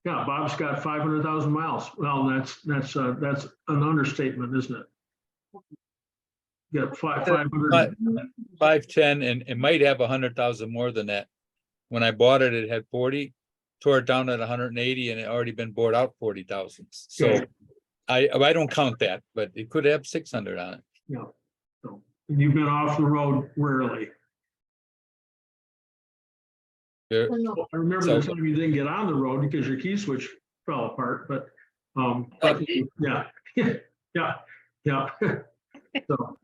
Yeah, Bob's got 500,000 miles. Well, that's an understatement, isn't it? You got 500. 510, and it might have 100,000 more than that. When I bought it, it had 40, tore it down at 180, and it already been bought out 40,000. So Okay. I don't count that, but it could have 600 on it. Yeah. So, and you've been off the road rarely. There- I remember the time you didn't get on the road because your key switch fell apart, but, yeah, yeah, yeah. So,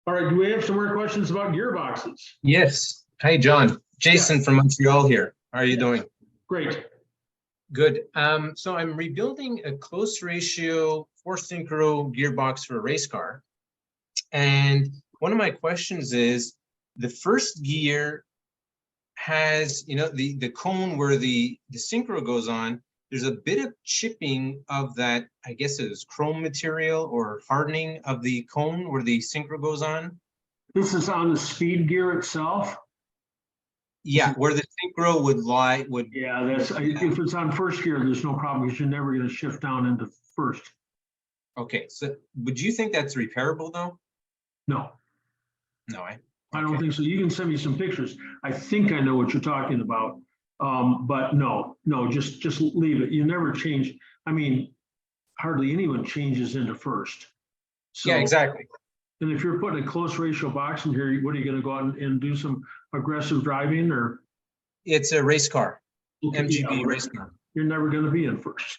all right, do we have some more questions about gearboxes? Yes. Hi, John. Jason from Montreal here. How are you doing? Great. Good. So I'm rebuilding a close ratio 4-synchro gearbox for a race car. And one of my questions is, the first gear has, the cone where the synchro goes on, there's a bit of chipping of that, I guess it is chrome material or hardening of the cone where the synchro goes on. This is on the speed gear itself? Yeah, where the synchro would lie, Yeah, if it's on first gear, there's no problem because you're never going to shift down into first. Okay, so would you think that's repairable though? No, No, I don't think so. You can send me some pictures. I think I know what you're talking about. But no, just leave it. You never change. I mean, hardly anyone changes into first. So, yeah, exactly. And if you're putting a close ratio box in here, what are you going to go out and do some aggressive driving or? It's a race car, MGB Yeah, race car. You're never going to be in first.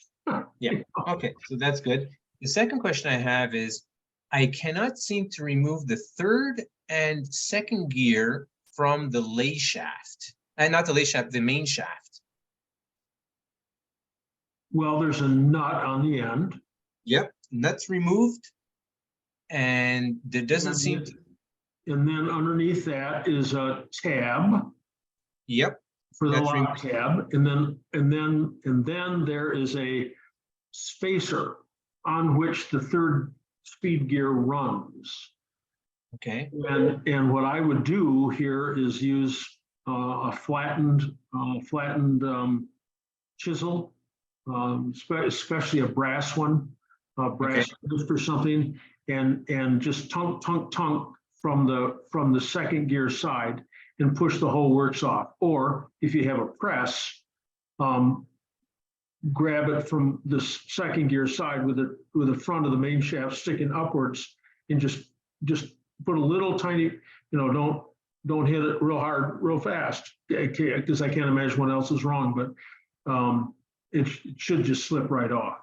Yeah, okay, so that's good. The second question I have is, I cannot seem to remove the third and second gear from the lay shaft. And not the lay shaft, the main shaft. Well, there's a nut on the end. Yep, nuts removed. And there doesn't seem to. And then underneath that is a tab. Yep. For the That's lock tab, and then there is a spacer on which the third speed gear runs. Okay. And what I would do here is use a flattened chisel, especially a brass one, brass or something, and just tunk from the second gear side and push the whole works off. Or if you have a press, grab it from the second gear side with the front of the main shaft sticking upwards, and just put a little tiny, don't hit it real hard, real fast, because I can't imagine what else is wrong, but it should just slip right off.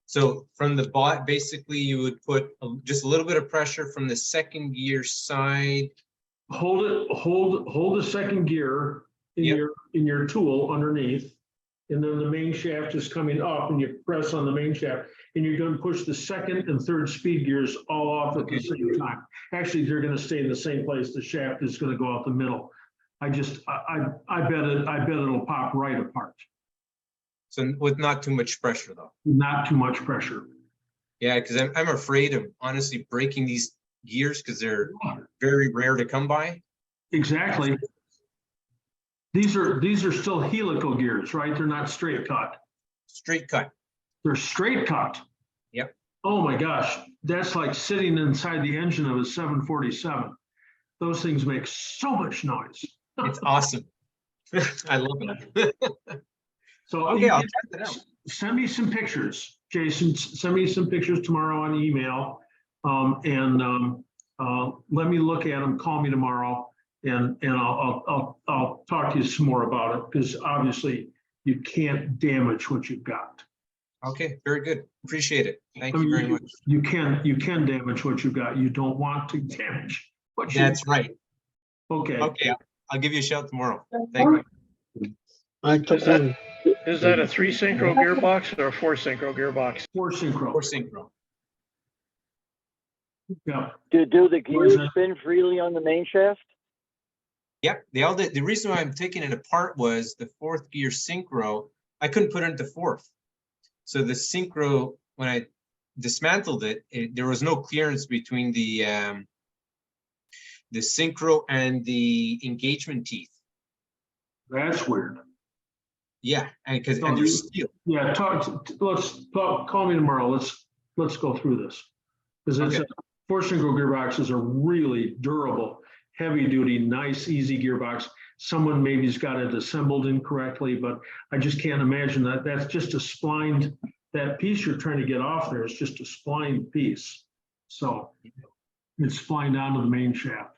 So from the bot, basically you would put just a little bit of pressure from the second gear side. Hold the second gear in your tool underneath, and then the main shaft is coming up, and you press on the main shaft, and you're going to push the second and third speed gears all off at the same time. Actually, they're going to stay in the same place. The shaft is going to go out the middle. I bet it'll pop right apart. So with not too much pressure though. Not too much pressure. Yeah, because I'm afraid of honestly breaking these gears because they're very rare to come by. Exactly. These are still helical gears, right? They're not straight cut. Straight cut. They're straight cut. Yep. Oh my gosh, that's like sitting inside the engine of a 747. Those things make so much noise. It's awesome. I love it. So Okay, I'll test it out. Send me some pictures, Jason. Send me some pictures tomorrow on email, and let me look at them. Call me tomorrow, and I'll talk to you some more about it, because obviously you can't damage what you've got. Okay, very good. Appreciate it. Thank you very much. You can damage what you've got. You don't want to damage what you. That's right. Okay. Okay, I'll give you a shout tomorrow. Thank you. Is that a 3 synchro gearbox or a 4 synchro gearbox? 4 synchro. 4 synchro. Yeah. Do the Where's gears that? spin freely on the main shaft? Yep, the reason why I'm taking it apart was the 4th gear synchro, I couldn't put it into 4th. So the synchro, when I dismantled it, there was no clearance between the synchro and the engagement teeth. That's weird. Yeah, and because So there's steel. Yeah, call me tomorrow. Let's go through this. Because it's Okay. 4 synchro gearboxes are really durable, heavy duty, nice, easy gearbox. Someone maybe's got it assembled incorrectly, but I just can't imagine that. That's just a splined, that piece you're trying to get off there is just a splined piece. So it's splined onto the main shaft.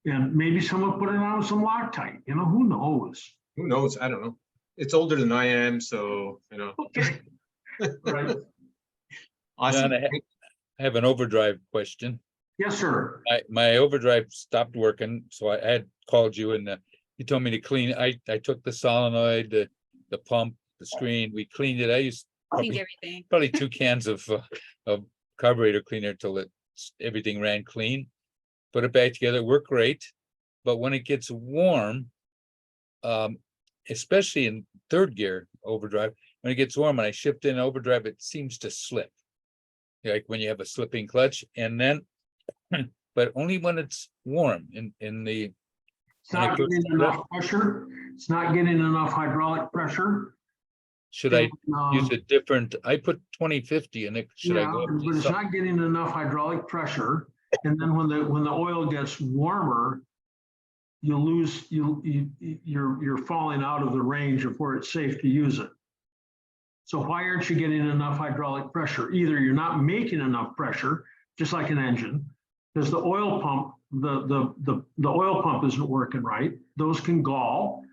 And maybe someone put it on with some Loctite, who knows? Who knows? I don't know. It's older than I am, so Okay. Right. Awesome. John, I have an overdrive question. Yes, sir. My overdrive stopped working, so I had called you, and you told me to clean. I took the solenoid, the pump, the screen. We cleaned it. I used Cleaned everything. probably 2 cans of carburetor cleaner till everything ran clean. Put it back together. Worked great, but when it gets warm, especially in 3rd gear overdrive, when it gets warm and I shift in overdrive, it seems to slip. Like when you have a slipping clutch, and then, but only when it's warm in the. It's not getting enough pressure. It's not getting enough hydraulic pressure. Should I use a different? I put 2050 in it. Should I Yeah, go? up to but it's some- not getting enough hydraulic pressure. And then when the oil gets warmer, you're falling out of the range of where it's safe to use it. So why aren't you getting enough hydraulic pressure? Either you're not making enough pressure, just like an engine, because the oil pump, the oil pump isn't working right. Those can gall.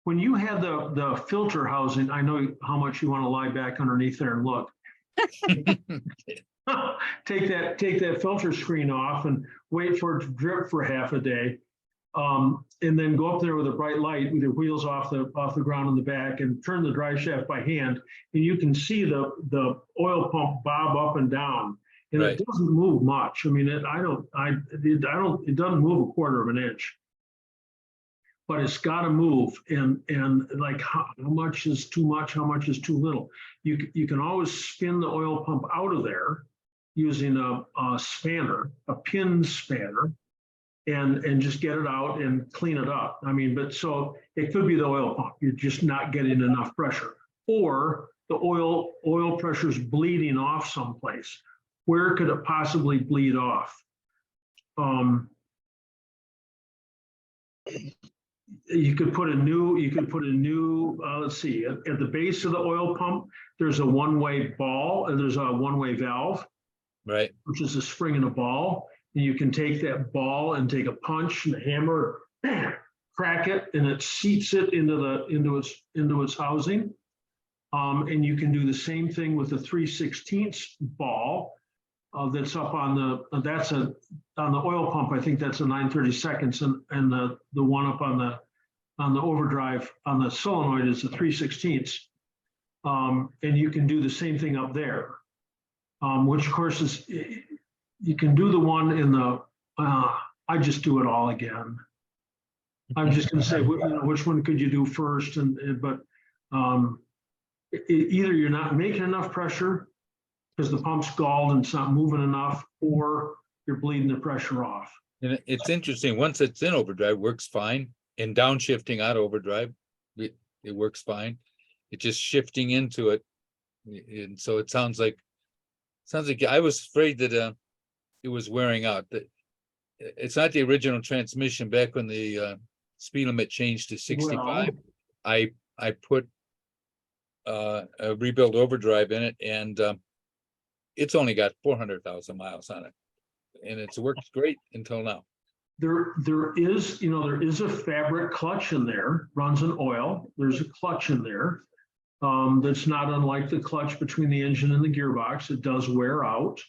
When you had the filter housing, I know how much you want to lie back underneath there and look. Take that filter screen off and wait for it to drip for half a day. And then go up there with a bright light with your wheels off the ground in the back and turn the drive shaft by hand, and you can see the oil pump bob up and down, and Right. it doesn't move much. I mean, it doesn't move a quarter of an inch, but it's got to move. And like how much is too much? How much is too little? You can always spin the oil pump out of there using a spanner, a pin spanner. And just get it out and clean it up. I mean, but so it could be the oil pump. You're just not getting enough pressure, or the oil pressure is bleeding off someplace. Where could it possibly bleed off? You could put a new. Let's see. At the base of the oil pump, there's a one-way ball, and there's a one-way valve, Right. which is a spring and a ball. And you can take that ball and take a punch and a hammer, crack it, and it seats it into its housing. And you can do the same thing with the 3/16 ball that's up on the on the oil pump. I think that's a 9/32, and the one up on the overdrive on the solenoid is a 3/16. And you can do the same thing up there. Which of course is, you can do the one in the, I just do it all again. I'm just gonna say, which one could you do first? But either you're not making enough pressure because the pump's galled and it's not moving enough, or you're bleeding the pressure off. And it's interesting, once it's in overdrive, works fine, and downshifting out of overdrive, it works fine. It's just shifting into it. And so it sounds like I was afraid that it was wearing out. That it's not the original transmission. Back when the speed limit changed to 65, I put a rebuilt overdrive in it, and it's only got 400,000 miles on it, and it's worked great until now. There is a fabric clutch in there, runs an oil. There's a clutch in there. That's not unlike the clutch between the engine and the gearbox. It does wear out.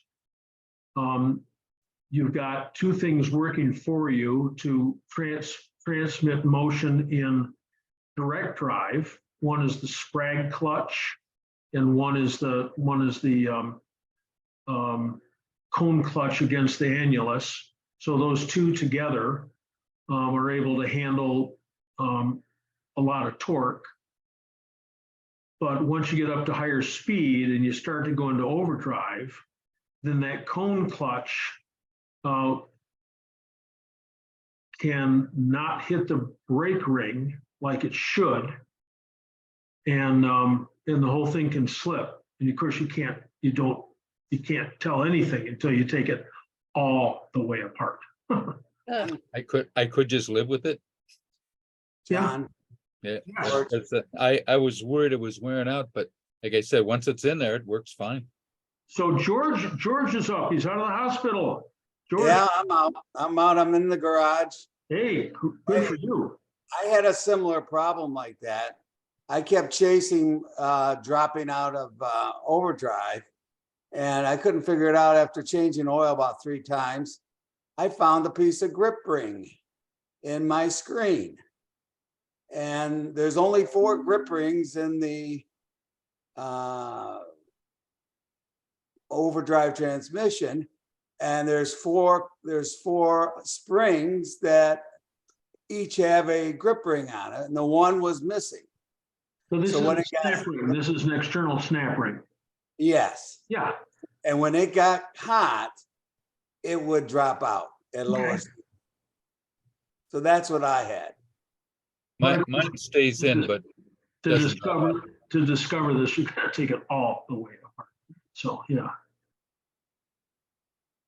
You've got two things working for you to transmit motion in direct drive. One is the sprag clutch, and one is the cone clutch against the annulus. So those two together are able to handle a lot of torque. But once you get up to higher speed and you start to go into overdrive, then that cone clutch can not hit the brake ring like it should, and the whole thing can slip. And of course, you can't tell anything until you take it all the way apart. I could just live with it. John, Yeah, I was worried it was wearing out, but like I said, once it's in there, it works fine. So George is up. He's out of the hospital. George, Yeah, I'm out. I'm in the garage. hey, good for you. I had a similar problem like that. I kept chasing, dropping out of overdrive, and I couldn't figure it out after changing oil about 3 times. I found a piece of grip ring in my screen. And there's only 4 grip rings in the overdrive transmission. And there's four springs that each have a grip ring on it, and the one was missing. So this So is when a it got- snap ring. This is an external snap ring. Yes. Yeah. And when it got hot, it would drop out at lower speed. So that's what I had. Mine stays in, but To doesn't drop discover this, you gotta take it all the way apart. So yeah,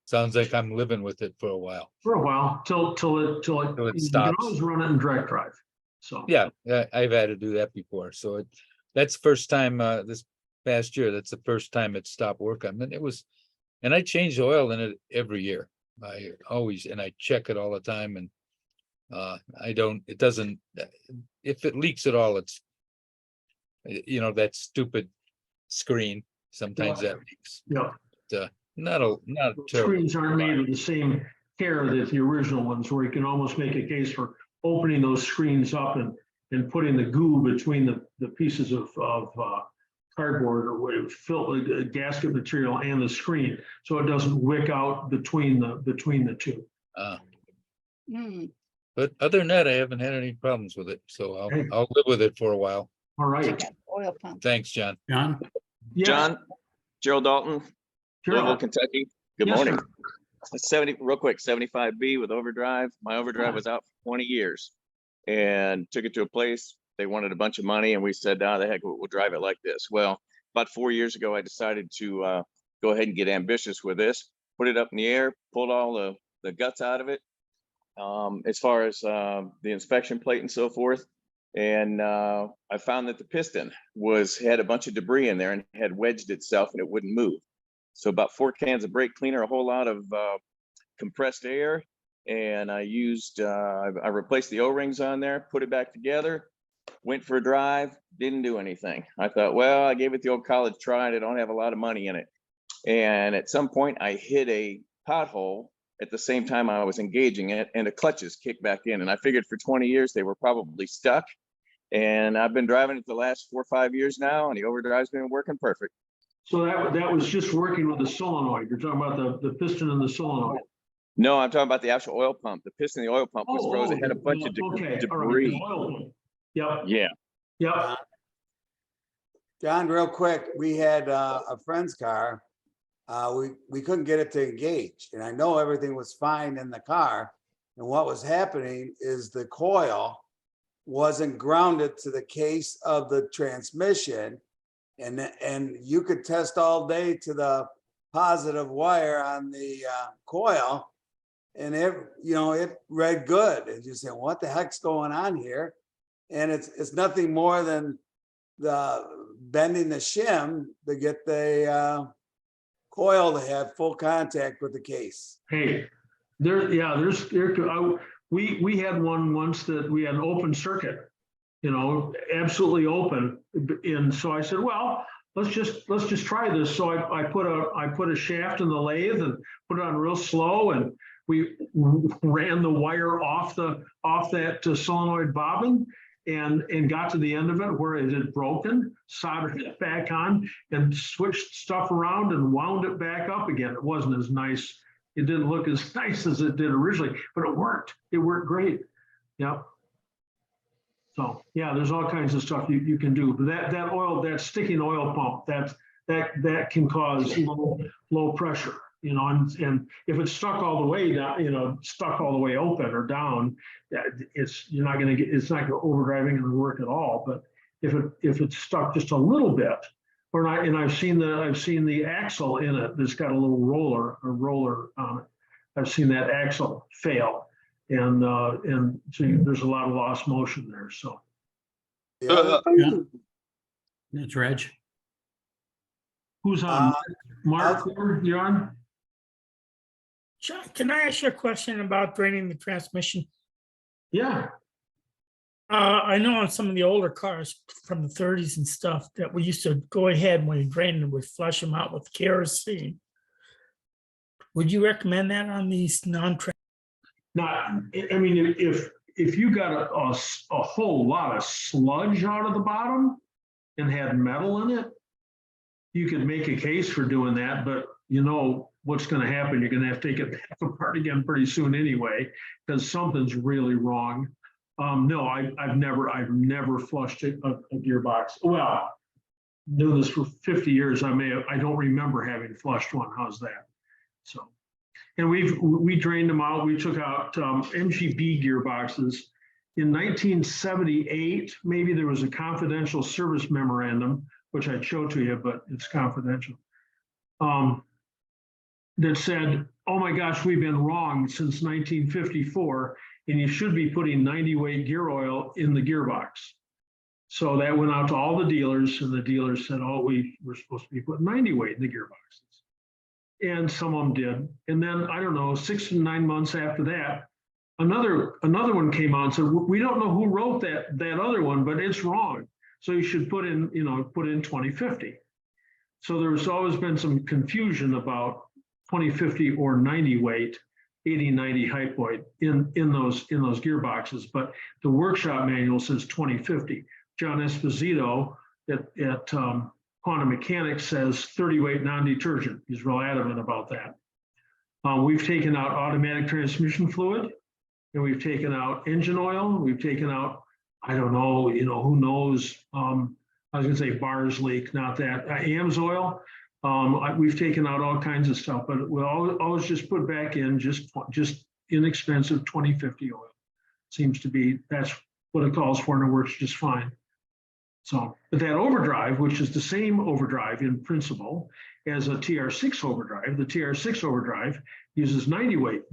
sounds like I'm living with it for a while. for a while till it Till it you can stops. always run it in direct drive. So Yeah, I've had to do that before. So that's the first time this past year. That's the first time it stopped working. And I change oil in it every year. I check it all the time, and it doesn't, if it leaks at all, it's, that stupid screen, sometimes that leaks. yeah, Not terrible. screens aren't made with the same care that the original ones, where you can almost make a case for opening those screens up and putting the goo between the pieces of cardboard or whatever, fill gasket material and the screen, so it doesn't wick out between the two. But other than that, I haven't had any problems with it, so Hey. I'll live with it for a while. All right. Oil pump. Thanks, John. John? Yeah, John, Gerald Dalton, Louisville, Gerald. Kentucky. Good Yes, morning. sir. 75B with overdrive. My overdrive was out for 20 years and took it to a place. They wanted a bunch of money, and we said, the heck, we'll drive it like this. Well, about 4 years ago, I decided to go ahead and get ambitious with this, put it up in the air, pulled all the guts out of it, as far as the inspection plate and so forth. And I found that the piston had a bunch of debris in there and had wedged itself, and it wouldn't move. So about 4 cans of brake cleaner, a whole lot of compressed air, and I replaced the O-rings on there, put it back together, went for a drive, didn't do anything. I thought, well, I gave it the old college try, and I don't have a lot of money in it. And at some point I hit a pothole at the same time I was engaging it, and the clutches kicked back in. And I figured for 20 years they were probably stuck. And I've been driving it the last 4 or 5 years now, and the overdrive's been working perfect. So that was just working with the solenoid. You're talking about the piston and the solenoid. No, I'm talking about the actual oil pump. The piston in the oil pump was frozen. It had a bunch of okay, all right, the debris. oil pump. Yep, Yeah. yep. John, real quick, we had a friend's car. We couldn't get it to engage, and I know everything was fine in the car. And what was happening is the coil wasn't grounded to the case of the transmission, and you could test all day to the positive wire on the coil, and it read good. And you say, what the heck's going on here? And it's nothing more than the bending the shim to get the coil to have full contact with the case. Hey, we had one once that we had an open circuit, absolutely open. And so I said, well, let's just try this. So I put a shaft in the lathe and put it on real slow, and we ran the wire off that solenoid bobbin and got to the end of it where it had broken, soldered it back on, and switched stuff around and wound it back up again. It wasn't as nice. It didn't look as nice as it did originally, but it worked. It worked great. Yep. So yeah, there's all kinds of stuff you can do. But that sticking oil pump, that can cause low pressure, and if it's stuck all the way down, stuck all the way open or down, it's not going to overdriving and work at all. But if it's stuck just a little bit, or not, and I've seen the axle in it that's got a little roller on it. I've seen that axle fail, and so there's a lot of lost motion there. So That's Reg. who's on? Mark, you're on? John, can I ask you a question about draining the transmission? Yeah. I know on some of the older cars from the 30s and stuff that we used to go ahead when we drained them, we'd flush them out with kerosene. Would you recommend that on these non-trans? Not, I mean, if you got a whole lot of sludge out of the bottom and had metal in it, you could make a case for doing that, but what's going to happen, you're going to have to take it back apart again pretty soon anyway, because something's really wrong. No, I've never flushed a gearbox. Well, doing this for 50 years, I don't remember having flushed one. How's that? So, and we drained them out. We took out MG gearboxes. In 1978, maybe there was a confidential service memorandum, which I'd show to you, but it's confidential. That said, oh my gosh, we've been wrong since 1954. And you should be putting 90-weight gear oil in the gearbox. So that went out to all the dealers, and the dealers said, oh, we're supposed to be putting 90-weight in the gearboxes. And some of them did. And then, I don't know, 6 to 9 months after that, another one came out and said, we don't know who wrote that other one, but it's wrong. So you should put in 2050. So there's always been some confusion about 2050 or 90-weight. 80, 90 height point in those gearboxes, but the workshop manual says 2050. John Esposito at Quantum Mechanics says 30 weight non-detergent. He's real adamant about that. We've taken out automatic transmission fluid, and we've taken out engine oil. We've taken out, I don't know, who knows? I was going to say bars leak, not that. AMS oil. We've taken out all kinds of stuff, but we'll always just put back in just inexpensive 2050 oil. Seems to be, that's what it calls for, and it works just fine. So, but that overdrive, which is the same overdrive in principle as a TR6 overdrive, the TR6 overdrive uses 90-weight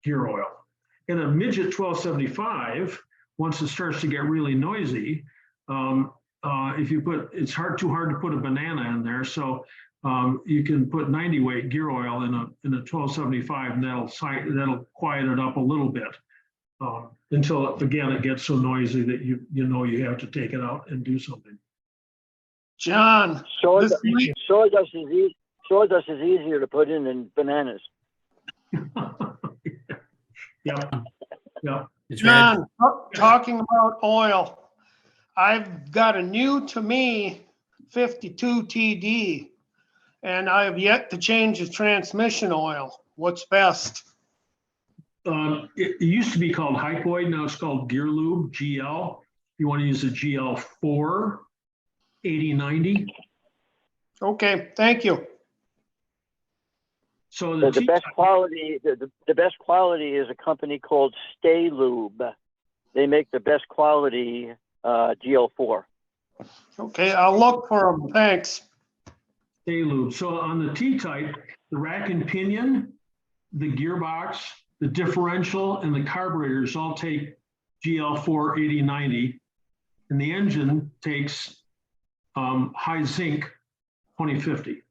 gear oil. And a Midget 1275, once it starts to get really noisy, if you put, it's too hard to put a banana in there. So you can put 90-weight gear oil in a 1275, and that'll quiet it up a little bit until again it gets so noisy that you have to take it out and do something. John, Sawdust is easier to put in than bananas. Yep. John, talking about oil, I've got a new to me 52 TD and I have yet to change the transmission oil. What's best? It used to be called Hypoid, now it's called Gear Lube, GL. You want to use a GL4 8090. Okay, thank you. So The best quality, the best quality is a company called Stay Lube. They make the best quality GL4. Okay, I'll look for them. Thanks. Stay Lube. So on the T-type, the rack and pinion, the gearbox, the differential, and the carburetors all take GL4 8090, and the engine takes high zinc 2050.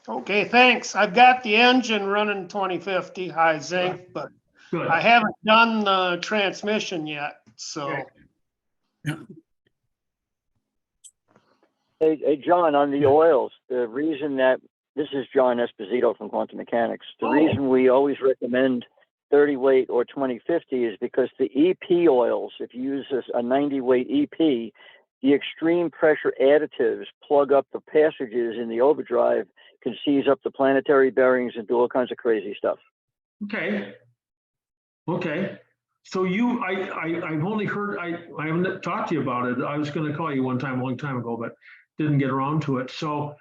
Okay, thanks. I've got the engine running 2050 high zinc, but Good. I haven't done the transmission yet, so. Okay. Hey, John, on the oils, the reason that, this is John Esposito from Quantum Mechanics. The reason we always recommend 30 weight or 2050 is because the EP oils, if you use a 90 weight EP, the extreme pressure additives plug up the passages in the overdrive, can seize up the planetary bearings and do all kinds of crazy stuff. Okay. Okay. So I've only heard, I haven't talked to you about it. I was going to call you one time, a long time ago, but didn't get around to it. So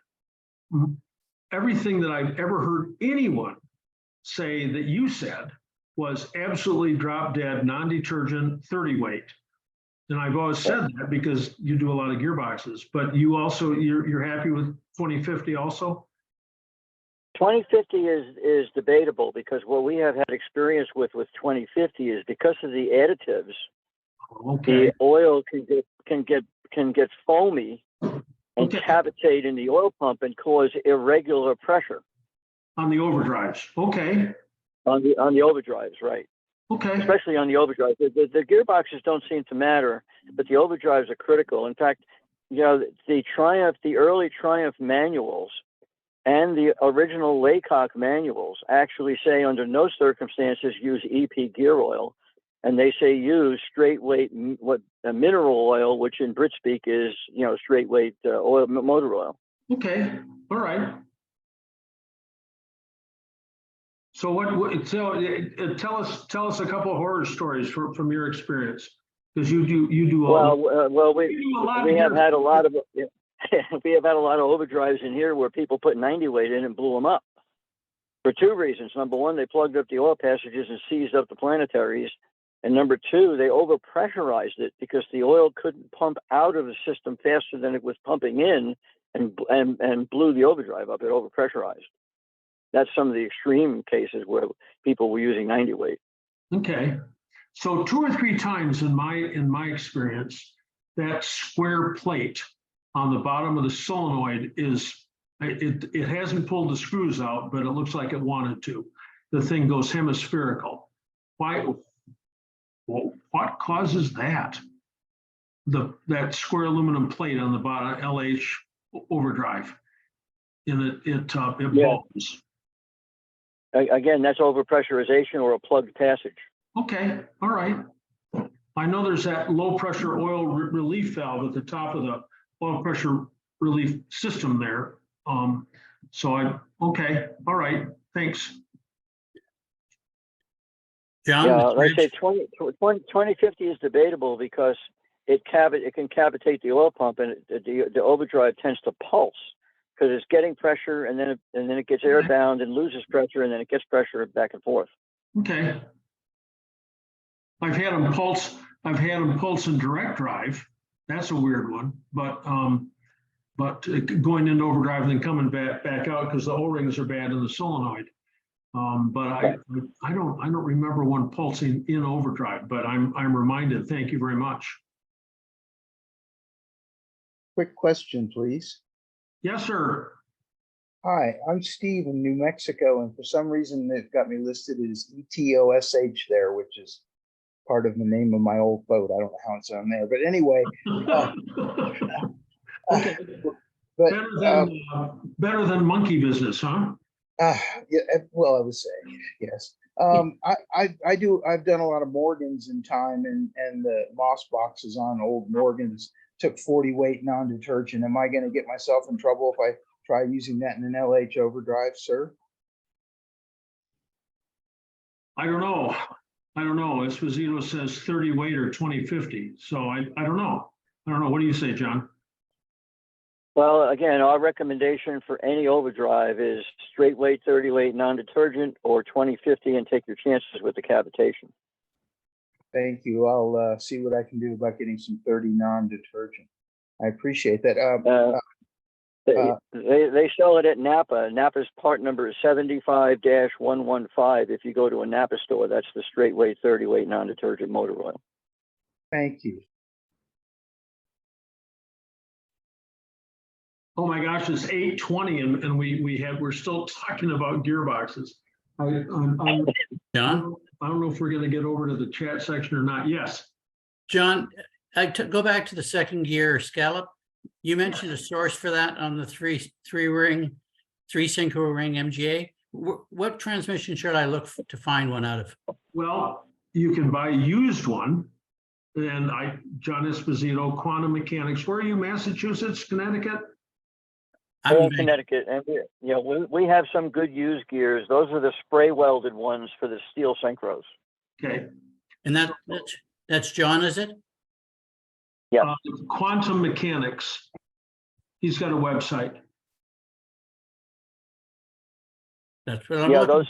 everything that I've ever heard anyone say that you said was absolutely drop dead, non-detergent, 30 weight. And I've always said that because you do a lot of gearboxes, but you also, you're happy with 2050 also? 2050 is debatable because what we have had experience with 2050 is because of the additives, Okay. the oil can get foamy and cavitate in the oil pump and cause irregular pressure. On the overdrives. Okay. On the overdrives, right. Okay. Especially on the overdrive. The gearboxes don't seem to matter, but the overdrives are critical. In fact, you know, the early Triumph manuals and the original Laycock manuals actually say under no circumstances use EP gear oil. And they say use straight weight mineral oil, which in Brit speak is, you know, straight weight oil, motor oil. Okay. All right. So tell us a couple of horror stories from your experience, because you do we have had a lot of we have had a lot of overdrives in here where people put 90 weight in and blew them up for two reasons. Number one, they plugged up the oil passages and seized up the planetaries, and number two, they overpressurized it because the oil couldn't pump out of the system faster than it was pumping in, and blew the overdrive up. It overpressurized. That's some of the extreme cases where people were using 90 weight. Okay. So 2 or 3 times in my experience, that square plate on the bottom of the solenoid it hasn't pulled the screws out, but it looks like it wanted to. The thing goes hemispherical. Why? Well, what causes that? That square aluminum plate on the bottom, LH overdrive, and it bulges. Again, that's overpressurization or a plugged passage. Okay, all right. I know there's that low pressure oil relief valve at the top of the oil pressure relief system there. Okay, all right, thanks. John? Yeah, like I say 2050 is debatable because it can cavitate the oil pump, and the overdrive tends to pulse because it's getting pressure, and then it gets air bound and loses pressure, and then it gets pressure back and forth. Okay. I've had them pulse in direct drive. That's a weird one, but going into overdrive and then coming back out because the O-rings are bad in the solenoid. But I don't remember one pulsing in overdrive, but I'm reminded. Thank you very much. Quick question, please. Yes, sir. Hi, I'm Steve in New Mexico, and for some reason they've got me listed as ETOSH there, which is part of the name of my old boat. I don't know how it's on there, but anyway. Okay. Better than monkey business, huh? Yeah, well, I was saying, yes. I've done a lot of Morgans in time, and the Moss boxes on old Morgans took 40 weight non-detergent. Am I gonna get myself in trouble if I try using that in an LH overdrive, sir? I don't know. I don't know. Esposito says 30 weight or 20/50. So I don't know. I don't know. What do you say, John? Well, again, our recommendation for any overdrive is straight weight, 30 weight, non-detergent, or 20/50, and take your chances with the cavitation. Thank you. I'll see what I can do about getting some 30 non-detergent. I appreciate that. They sell it at Napa. Napa's part number is 75-115. If you go to a Napa store, that's the straight weight, 30 weight, non-detergent motor oil. Thank you. Oh my gosh, it's 8:20 and we're still talking about gearboxes. John? I don't know if we're gonna get over to the chat section or not. Yes. John, go back to the second gear scallop. You mentioned a source for that on the three synchro ring MGA. What transmission should I look to find one out of? Well, you can buy a used one. And John Esposito, Quantum Mechanics. Where are you, Massachusetts, Connecticut? I'm in Connecticut, and we have some good used gears. Those are the spray welded ones for the steel synchros. Okay. And that's John, is it? Yeah. Quantum Mechanics. He's got a website. That's what I'm Yeah, looking. those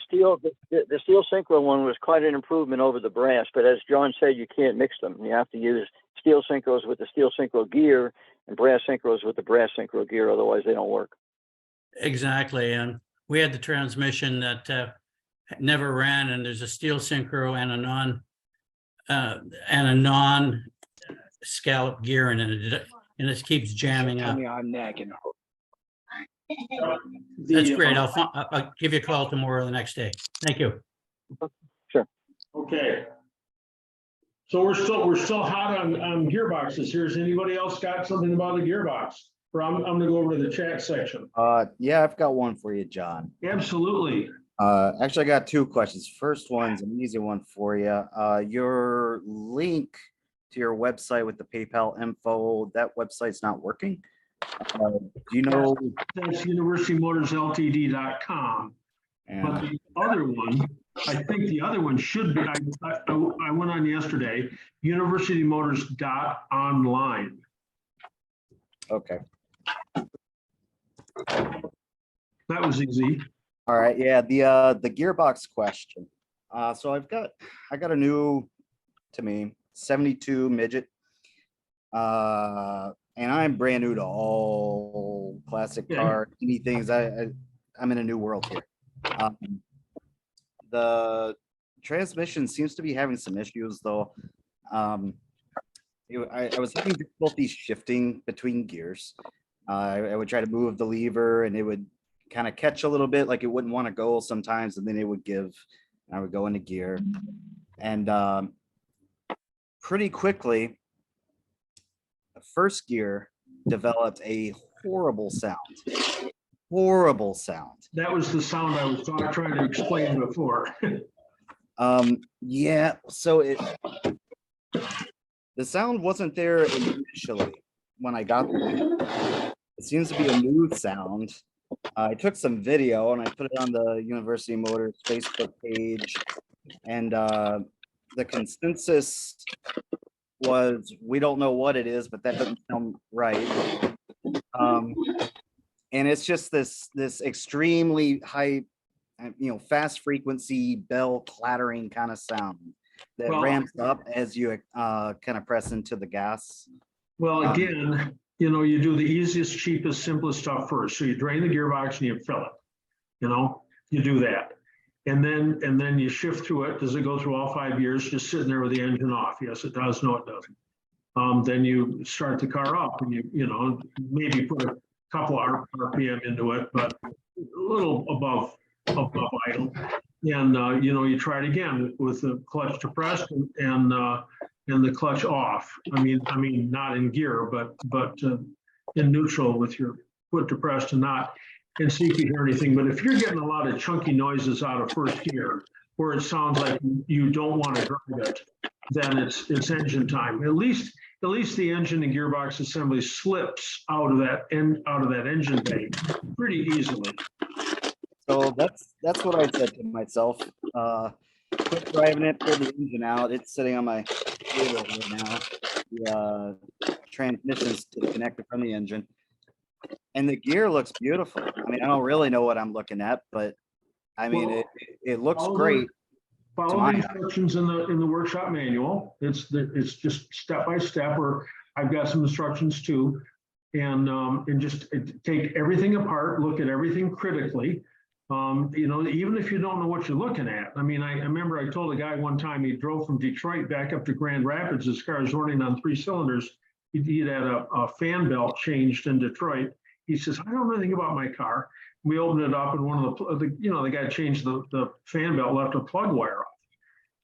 the steel synchro one was quite an improvement over the brass, but as John said, you can't mix them. You have to use steel synchros with the steel synchro gear and brass synchros with the brass synchro gear, otherwise they don't work. Exactly, and we had the transmission that never ran, and there's a steel synchro and a non scallop gear in it, and it keeps jamming up. I'm nagging. That's great. I'll give you a call tomorrow or the next day. Thank you. Sure. Okay. So we're still hot on gearboxes here. Has anybody else got something about the gearbox? Or I'm gonna go over to the chat section. Yeah, I've got one for you, John. Absolutely. Actually, I got two questions. First one's an easy one for you. Your link to your website with the PayPal info, that website's not working. Do you know? That's UniversityMotors.Ltd.com. But the other one, I think the other one should be, I went on yesterday, UniversityMotors.Online. Okay. That was easy. All right. Yeah. The gearbox question. So I got a new, to me, 72 Midget. And I'm brand new to all classic car, anything. I'm in a new world here. The transmission seems to be having some issues though. I was having difficulty shifting between gears. I would try to move the lever and it would kind of catch a little bit, like it wouldn't want to go sometimes, and then it would give, and I would go into gear. And pretty quickly, the first gear developed a horrible sound. Horrible sound. That was the sound I was trying to explain before. Yeah, so the sound wasn't there initially when I got there. It seems to be a new sound. I took some video and I put it on the University Motors Facebook page, and the consensus was, we don't know what it is, but that doesn't sound right. And it's just this extremely high, fast frequency bell clattering kind of sound that ramps up as you kind of press into the gas. Well, again, you do the easiest, cheapest, simplest stuff first. So you drain the gearbox and you fill it. You do that. And then you shift through it. Does it go through all 5 years just sitting there with the engine off? Yes, it does. No, it doesn't. Then you start the car up and you maybe put a couple of RPM into it, but a little above idle. And you try it again with the clutch depressed and the clutch off. I mean not in gear, but in neutral with your foot depressed and not. and see if you hear anything. But if you're getting a lot of chunky noises out of first gear, where it sounds like you don't want to drive it, then it's engine time. At least the engine and gearbox assembly slips out of that engine bay pretty easily. So that's what I said to myself. Quit driving it, pull the engine out. It's sitting on my table right now. The transmission's disconnected from the engine. And the gear looks beautiful. I mean, I don't really know what I'm looking at, but I mean, it looks great. Follow the instructions in the workshop manual. It's just step by step, or I've got some instructions too. And just take everything apart, look at everything critically. You know, even if you don't know what you're looking at. I mean, I remember I told a guy one time, he drove from Detroit back up to Grand Rapids. His car was running on 3 cylinders. He'd had a fan belt changed in Detroit. He says, I don't know anything about my car. We opened it up, and one of the guy changed the fan belt, left a plug wire off.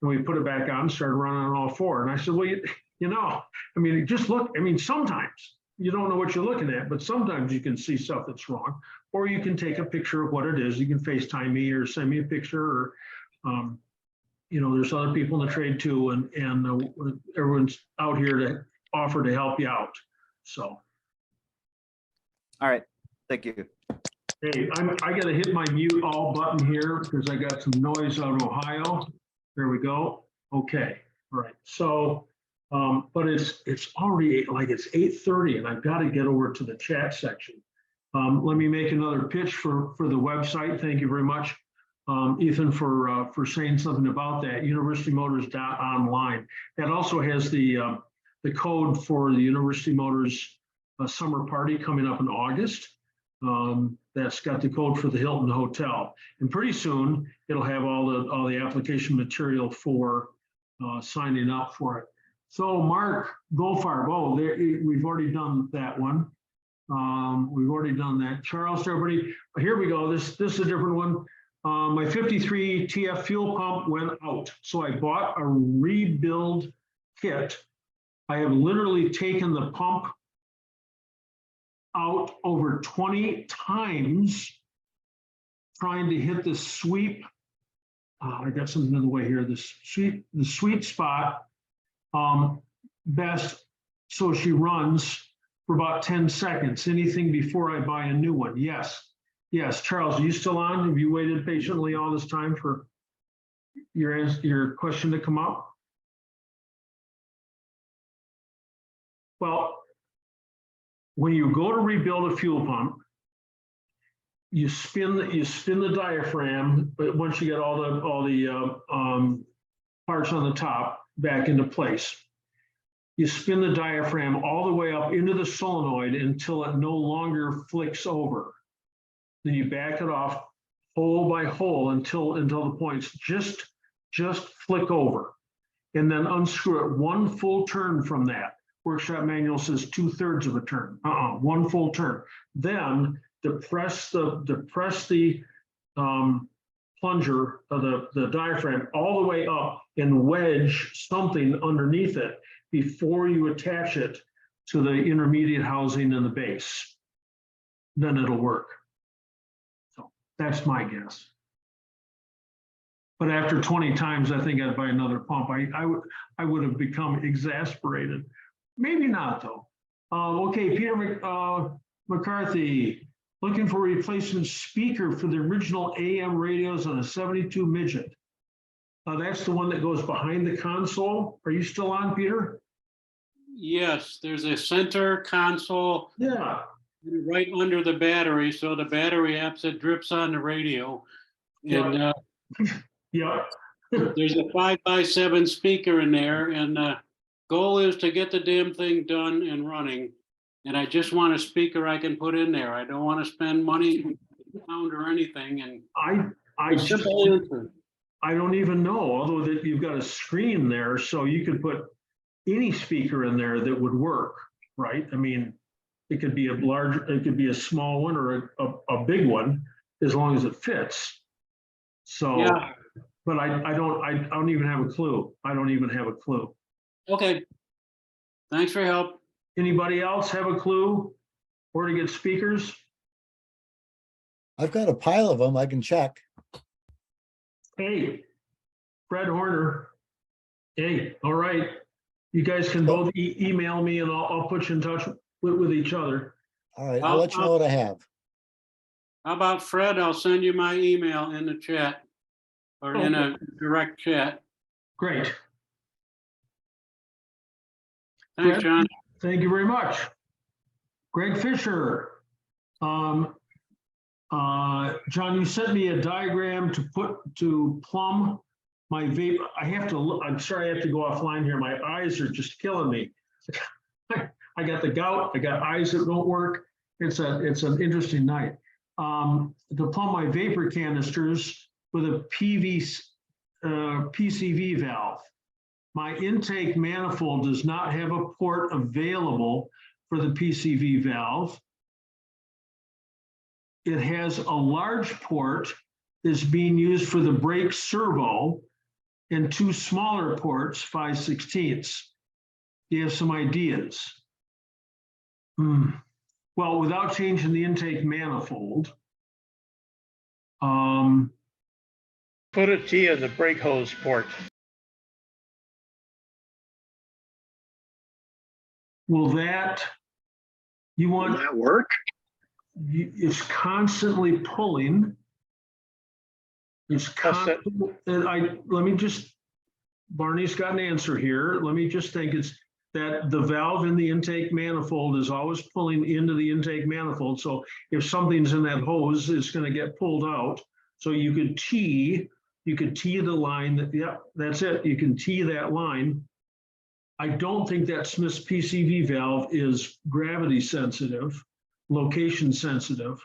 And we put it back on, started running on all 4. And I said, well, you know, I mean, just look. I mean, sometimes you don't know what you're looking at, but sometimes you can see stuff that's wrong, or you can take a picture of what it is. You can FaceTime me or send me a picture, or, you know, there's other people in the trade too, and everyone's out here to offer to help you out. So. All right, thank you. Hey, I gotta hit my mute all button here because I got some noise out of Ohio. There we go. Okay, all right. So, but it's already like it's 8:30, and I've got to get over to the chat section. Let me make another pitch for the website. Thank you very much, Ethan, for saying something about that. UniversityMotors.Online. That also has the code for the University Motors summer party coming up in August. That's got the code for the Hilton Hotel, and pretty soon it'll have all the application material for signing up for it. So Mark Goldfarb, we've already done that one. We've already done that. Charles, everybody, here we go. This is a different one. My 53 TF fuel pump went out, so I bought a rebuild kit. I have literally taken the pump out over 20 times trying to hit the sweep. I got something in the way here. The sweet spot best. So she runs for about 10 seconds. Anything before I buy a new one? Yes. Charles, are you still on? Have you waited patiently all this time for your question to come up? Well, when you go to rebuild a fuel pump, you spin the diaphragm, but once you get all the parts on the top back into place, you spin the diaphragm all the way up into the solenoid until it no longer flicks over. Then you back it off hole by hole until the points just flick over, and then unscrew it one full turn from that. Workshop manual says 2/3 of a turn. One full turn. Then depress the plunger of the diaphragm all the way up and wedge something underneath it before you attach it to the intermediate housing and the base. Then it'll work. So that's my guess. But after 20 times, I think I'd buy another pump. I would have become exasperated. Maybe not though. Okay, Peter McCarthy, looking for a replacement speaker for the original AM radios on a 72 Midget. That's the one that goes behind the console. Are you still on, Peter? Yes, there's a center console. Yeah. Right under the battery, so the battery it drips on the radio. And yeah. There's a 5x7 speaker in there, and goal is to get the damn thing done and running. And I just want a speaker I can put in there. I don't want to spend money pound or anything. And I don't even know, although that you've got a screen there, so you could put any speaker in there that would work, right? I mean, it could be a small one or a big one, as long as it fits. So, yeah. But I don't even have a clue. I don't even have a clue. Okay. Thanks for your help. Anybody else have a clue where to get speakers? I've got a pile of them. I can check. Hey, Fred Horner. Hey, all right. You guys can both email me and I'll put you in touch with each other. All right, I'll let you know what I have. How about Fred? I'll send you my email in the chat or in a direct chat. Great. Thanks, Fred, John. thank you very much. Greg Fisher. John, you sent me a diagram to plumb my vape. I have to look, I'm sorry, I have to go offline here. My eyes are just killing me. I got the gout, I got eyes that don't work. It's an interesting night. To plumb my vapor canisters with a PCV valve. My intake manifold does not have a port available for the PCV valve. It has a large port that's being used for the brake servo and two smaller ports, 5/16. Do you have some ideas? Well, without changing the intake manifold. Put a T in the brake hose port. Will that, you want? Will that work? It's constantly pulling. It's constantly, and let me just, Barney's got an answer here. Let me just think, it's that the valve in the intake manifold is always pulling into the intake manifold. So if something's in that hose, it's going to get pulled out. So you could tee the line that, yeah, that's it. You can tee that line. I don't think that Smith's PCV valve is gravity sensitive, location sensitive.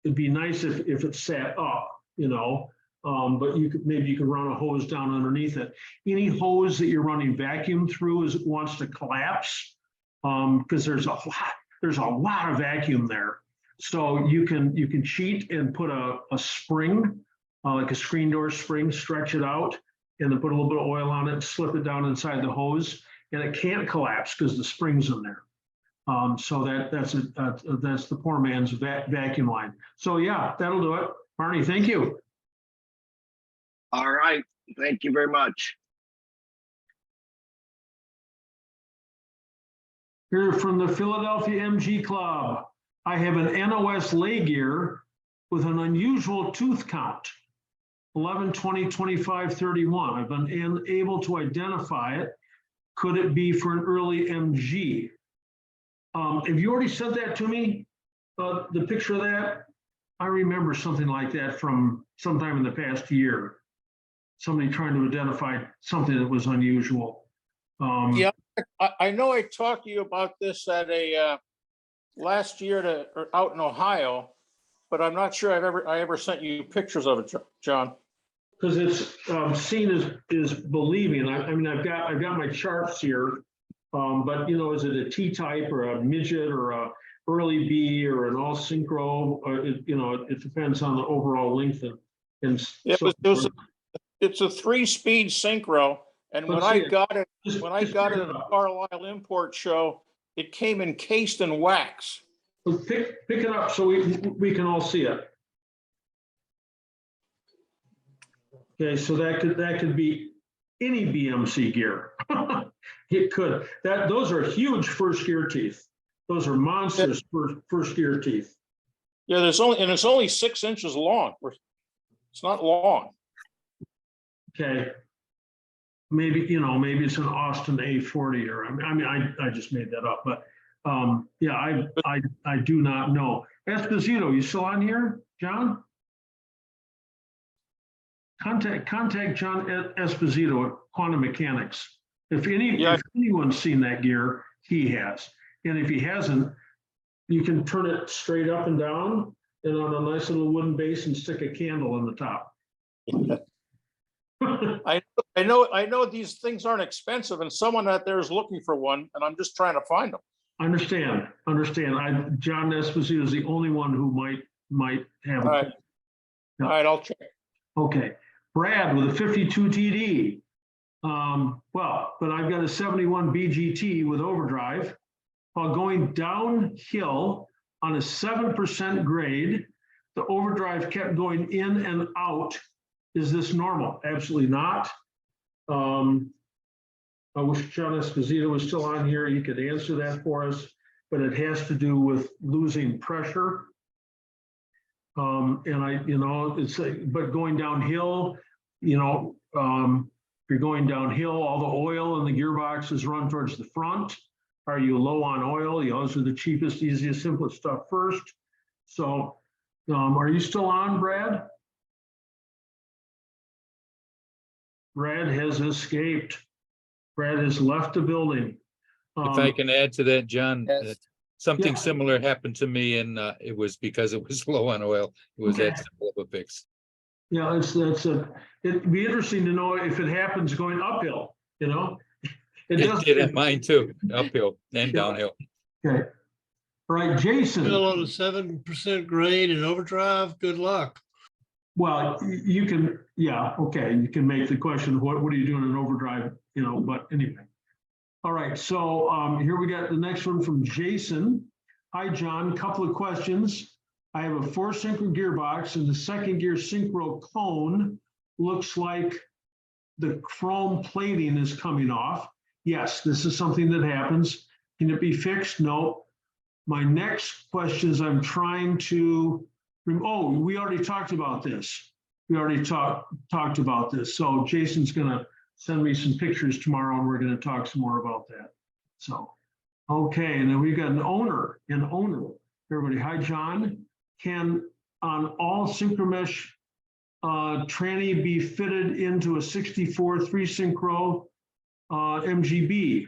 It'd be nice if it sat up, you know, but maybe you could run a hose down underneath it. Any hose that you're running vacuum through wants to collapse because there's a lot of vacuum there. So you can cheat and put a spring, like a screen door spring, stretch it out, and then put a little bit of oil on it and slip it down inside the hose, and it can't collapse because the spring's in there. So that's the poor man's vacuum line. So yeah, that'll do it. Barney, thank you. All right, thank you very much. Here from the Philadelphia MG Club, I have an NOS lay gear with an unusual tooth count, 11, 20, 25, 31. I've been unable to identify it. Could it be for an early MG? Have you already said that to me? The picture of that? I remember something like that from sometime in the past year. Somebody trying to identify something that was unusual. Yeah, I know I talked to you about this at a last year out in Ohio, but I'm not sure I ever sent you pictures of it, John. Because it's seen is believing. I mean, I've got my charts here, but you know, is it a T-type or a midget or a early B or an all synchro? You know, it depends on the overall length It's a 3-speed synchro, and when I got it at the Carlisle Import Show, it came encased in wax. So pick it up so we can all see it. Okay, so that could be any BMC gear. It could. Those are huge first gear teeth. Those are monstrous first gear teeth. Yeah, it's only 6 inches long. It's not long. Okay, maybe it's an Austin A40 or I mean I just made that up, but yeah, I do not know. Esposito, you still on here, John? Contact John Esposito at Quantum Mechanics. If anyone's seen that gear, he has, and if he hasn't, you can turn it straight up and down and on a nice little wooden base and stick a candle on the top. I know these things aren't expensive, and someone out there is looking for one, and I'm just trying to find them. Understand. John Esposito is the only one who might have it. All right, I'll check. Okay, Brad with a 52 TD. Well, but I've got a 71 BGT with overdrive. While going downhill on a 7% grade, the overdrive kept going in and out. Is this normal? Absolutely not. I wish John Esposito was still on here. He could answer that for us, but it has to do with losing pressure. And but going downhill, if you're going downhill, all the oil in the gearboxes run towards the front. Are you low on oil? Those are the cheapest, easiest, simplest stuff first. So, are you still on, Brad? Brad has escaped. Brad has left the building. If I can add to that, John, Yes. something Yeah. similar happened to me, and it was because it was low on oil. It was that simple of a fix. Yeah, it'd be interesting to know if it happens going uphill, It does. It did at mine too, uphill and downhill. Okay. All right, Jason. Still on a 7% grade in overdrive, good luck. Well, you can, yeah, okay, you can make the question, what are you doing in overdrive, but anyway. All right, so here we got the next one from Jason. Hi, John, couple of questions. I have a 4 synchro gearbox and the second gear synchro cone looks like the chrome plating is coming off. Yes, this is something that happens. Can it be fixed? No. My next question is I'm trying to, oh, we already talked about this. We already talked about this. So Jason's gonna send me some pictures tomorrow and we're gonna talk some more about that. So, okay, and then we've got an owner. Everybody, hi, John. Can on all synchromesh tranny be fitted into a 64 3 synchro MGB?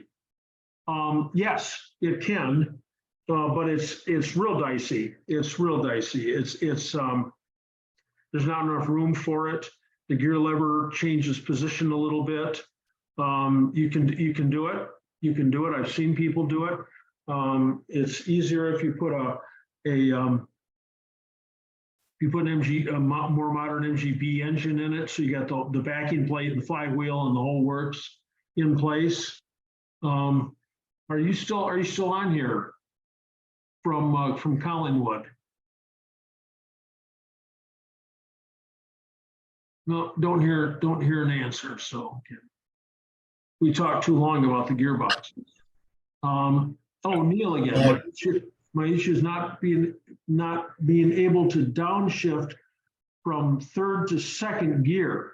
Yes, it can, but it's real dicey. It's real dicey. There's not enough room for it. The gear lever changes position a little bit. You can do it. You can do it. I've seen people do it. It's easier if you put a more modern MGB engine in it. So you got the backing plate, the flywheel, and the whole works in place. Are you still on here from Collingwood? No, don't hear an answer. So okay. We talked too long about the gearboxes. Oh, Neil again. My issue is not being able to downshift from 3rd to 2nd gear.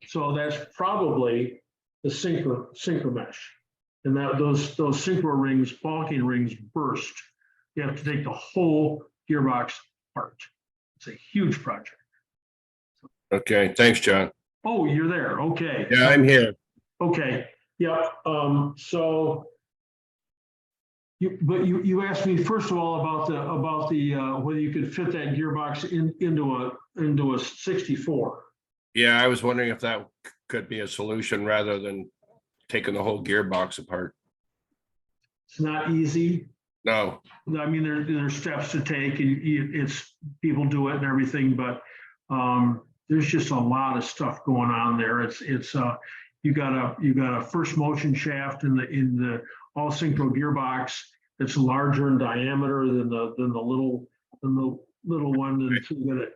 So that's probably the synchro mesh. And those synchro rings, balking rings burst. You have to take the whole gearbox apart. It's a huge project. Okay, thanks, John. Oh, you're there. Okay. Yeah, I'm here. Okay. Yeah. So you asked me first of all about the whether you could fit that gearbox into a 64. Yeah, I was wondering if that could be a solution rather than taking the whole gearbox apart. It's not easy. No. I mean, there's steps to take, and people do it and everything, but there's just a lot of stuff going on there. You got a first motion shaft in the all synchro gearbox that's larger in diameter than the little one, and so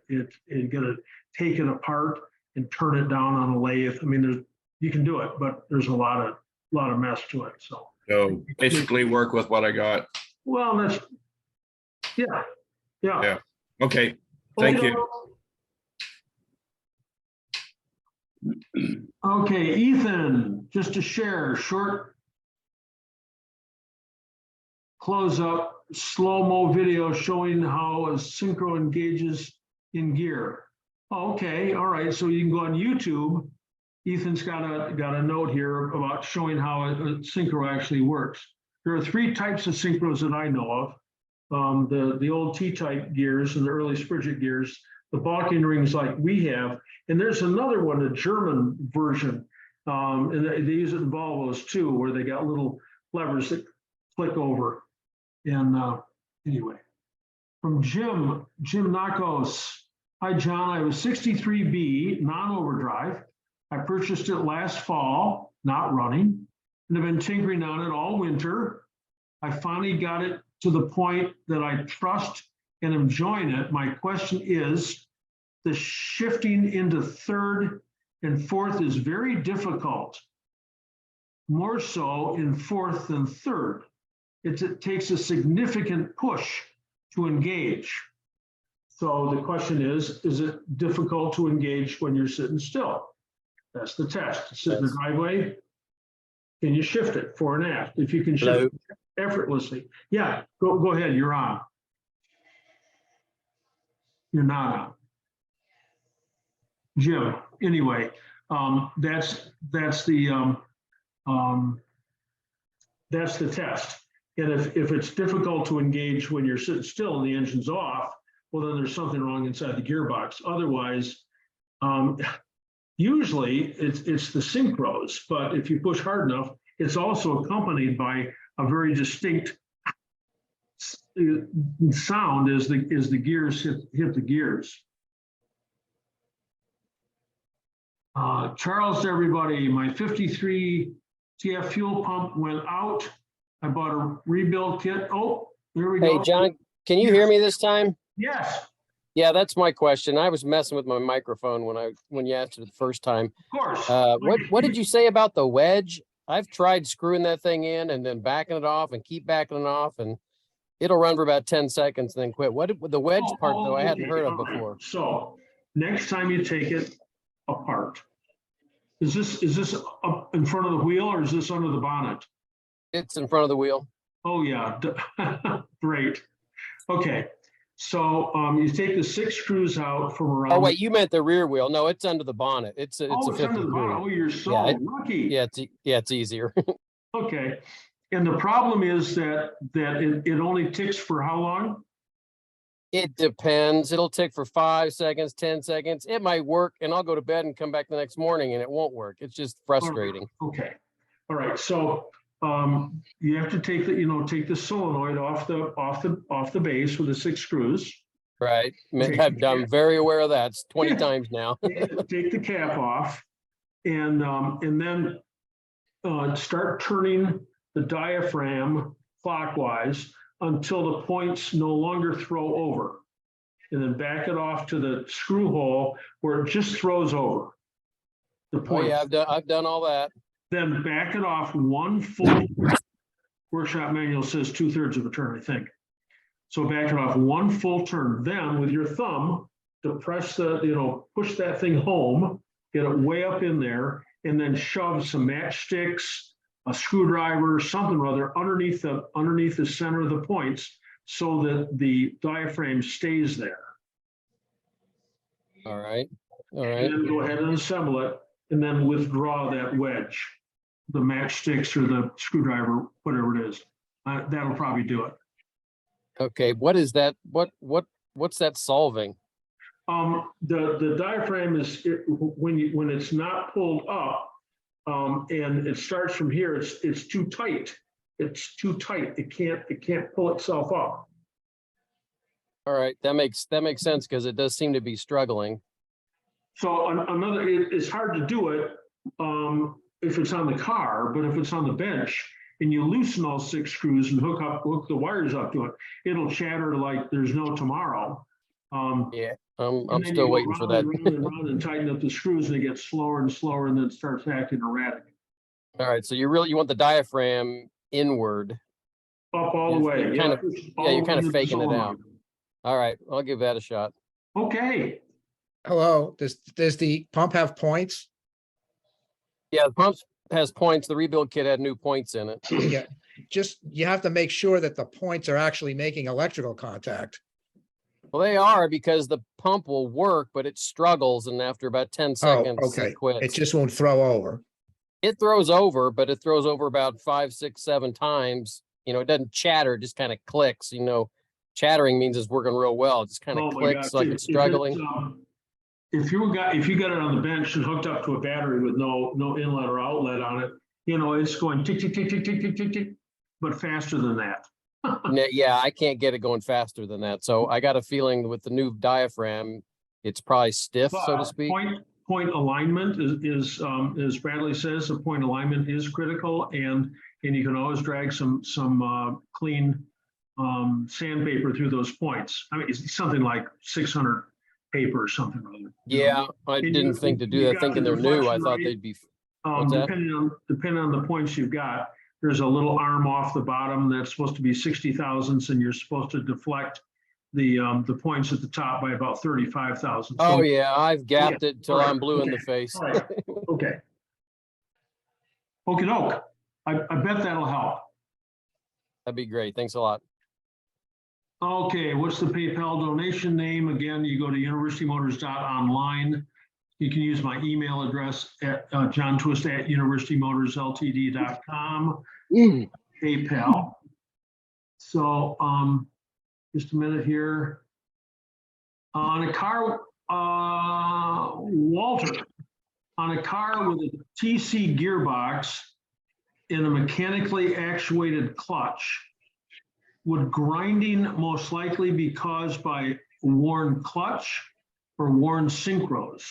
you gotta take it apart and turn it down on a lathe. I mean, you can do it, but there's a lot of mess to it. So basically work with what I got. well, that's yeah. Okay, thank you. Okay, Ethan, just to share short close-up slow-mo video showing how a synchro engages in gear. Oh, okay, all right, so you can go on YouTube. Ethan's got a note here about showing how a synchro actually works. There are 3 types of synchros that I know of. The old T-type gears and the early Spridget gears, the balking rings like we have, and there's another one, a German version, and they use it in Volvos too, where they got little levers that click over. And anyway, from Jim Nakos. Hi, John. I have a 63B non-overdrive. I purchased it last fall, not running, and I've been tinkering on it all winter. I finally got it to the point that I trust and enjoying it. My question is, the shifting into third and fourth is very difficult. More so in fourth than third. It takes a significant push to engage. So the question is it difficult to engage when you're sitting still? That's the test. Sit in the driveway. Can you shift it fore and aft? If you can shift it effortlessly. Yeah, go ahead, you're on. You're not on. Jim, anyway, that's the test. And if it's difficult to engage when you're sitting still and the engine's off, well, then there's something wrong inside the gearbox. Otherwise, usually it's the synchros, but if you push hard enough, it's also accompanied by a very distinct sound as the gears hit the gears. Charles, everybody, my 53 TF fuel pump went out. I bought a rebuild kit. Oh, there we go. Hey, John, can you hear me this time? Yes. Yeah, that's my question. I was messing with my microphone when you asked it the first time. Of course. What did you say about the wedge? I've tried screwing that thing in and then backing it off and keep backing it off, and it'll run for about 10 seconds and then quit. What the wedge part though? I hadn't heard of before. So next time you take it apart, is this up in front of the wheel or is this under the bonnet? It's in front of the wheel. Oh yeah, great. Okay, so you take the 6 screws out from around. Oh wait, you meant the rear wheel? No, it's under the bonnet. It's a 53. Under the bonnet. Oh, you're so lucky. Yeah, it's easier. Okay, and the problem is that it only ticks for how long? It depends. It'll tick for 5 seconds, 10 seconds. It might work, and I'll go to bed and come back the next morning, and it won't work. It's just frustrating. Okay, all right. So you have to take the solenoid off the base with the 6 screws. Right. I'm very aware of that. It's 20 times now. Take the cap off, and then start turning the diaphragm clockwise until the points no longer throw over, and then back it off to the screw hole where it just throws over. The point. Oh yeah, I've done all that. Then back it off one full. Workshop manual says 2/3 of a turn, I think. So back it off one full turn. Then with your thumb, depress push that thing home, get it way up in there, and then shove some matchsticks, a screwdriver, something or other underneath the center of the points so that the diaphragm stays there. All right. All right. And then go ahead and assemble it, and then withdraw that wedge, the matchsticks or the screwdriver, whatever it is. That'll probably do it. Okay. What is that? What's that solving? The diaphragm is when it's not pulled up, and it starts from here. It's too tight. It's too tight. It can't pull itself up. All right, that makes sense because it does seem to be struggling. So it's hard to do it if it's on the car, but if it's on the bench and you loosen all 6 screws and hook the wires up to it, it'll chatter like there's no tomorrow. Yeah, I'm still waiting for that. And tighten up the screws, and it gets slower and slower, and then it starts acting erratic. All right, so you want the diaphragm inward, up all the way. You're kind of faking it out. All right, I'll give that a shot. Okay. Hello, does the pump have points? Yeah, the pump has points. The rebuild kit had new points in it. Yeah, you have to make sure that the points are actually making electrical contact. Well, they are, because the pump will work, but it struggles, and after about 10 seconds, okay. It quits. It just won't throw over. It throws over, but it throws over about 5, 6, 7 times. It doesn't chatter, it just kind of clicks. Chattering means it's working real well. It just kind of clicks like it's struggling. If you got it on the bench and hooked up to a battery with no inlet or outlet on it, it's going tick, tick, tick, tick, tick, tick, tick, tick, but faster than that. Yeah, I can't get it going faster than that. So I got a feeling with the new diaphragm, it's probably stiff, so to speak. Point alignment is as Bradley says, the point alignment is critical, and you can always drag some clean sandpaper through those points. I mean, it's something like 600 paper or something or other. Yeah, I didn't think to do that, thinking they're new. I thought they'd be, what's that? Depending on the points you've got, there's a little arm off the bottom that's supposed to be 60 thousandths, and you're supposed to deflect the points at the top by about 35 thousandths. Oh yeah, I've gapped it till All right, I'm blue in the okay, face. all right, okay. Okey doke. I bet that'll help. That'd be great. Thanks a lot. Okay, what's the PayPal donation name? Again, you go to UniversityMotors.Online. You can use my email address at johntwist@UniversityMotorsLTD.com. PayPal. So just a minute here. On a car, Walter, on a car with a TC gearbox in a mechanically actuated clutch, would grinding most likely be caused by worn clutch or worn synchros?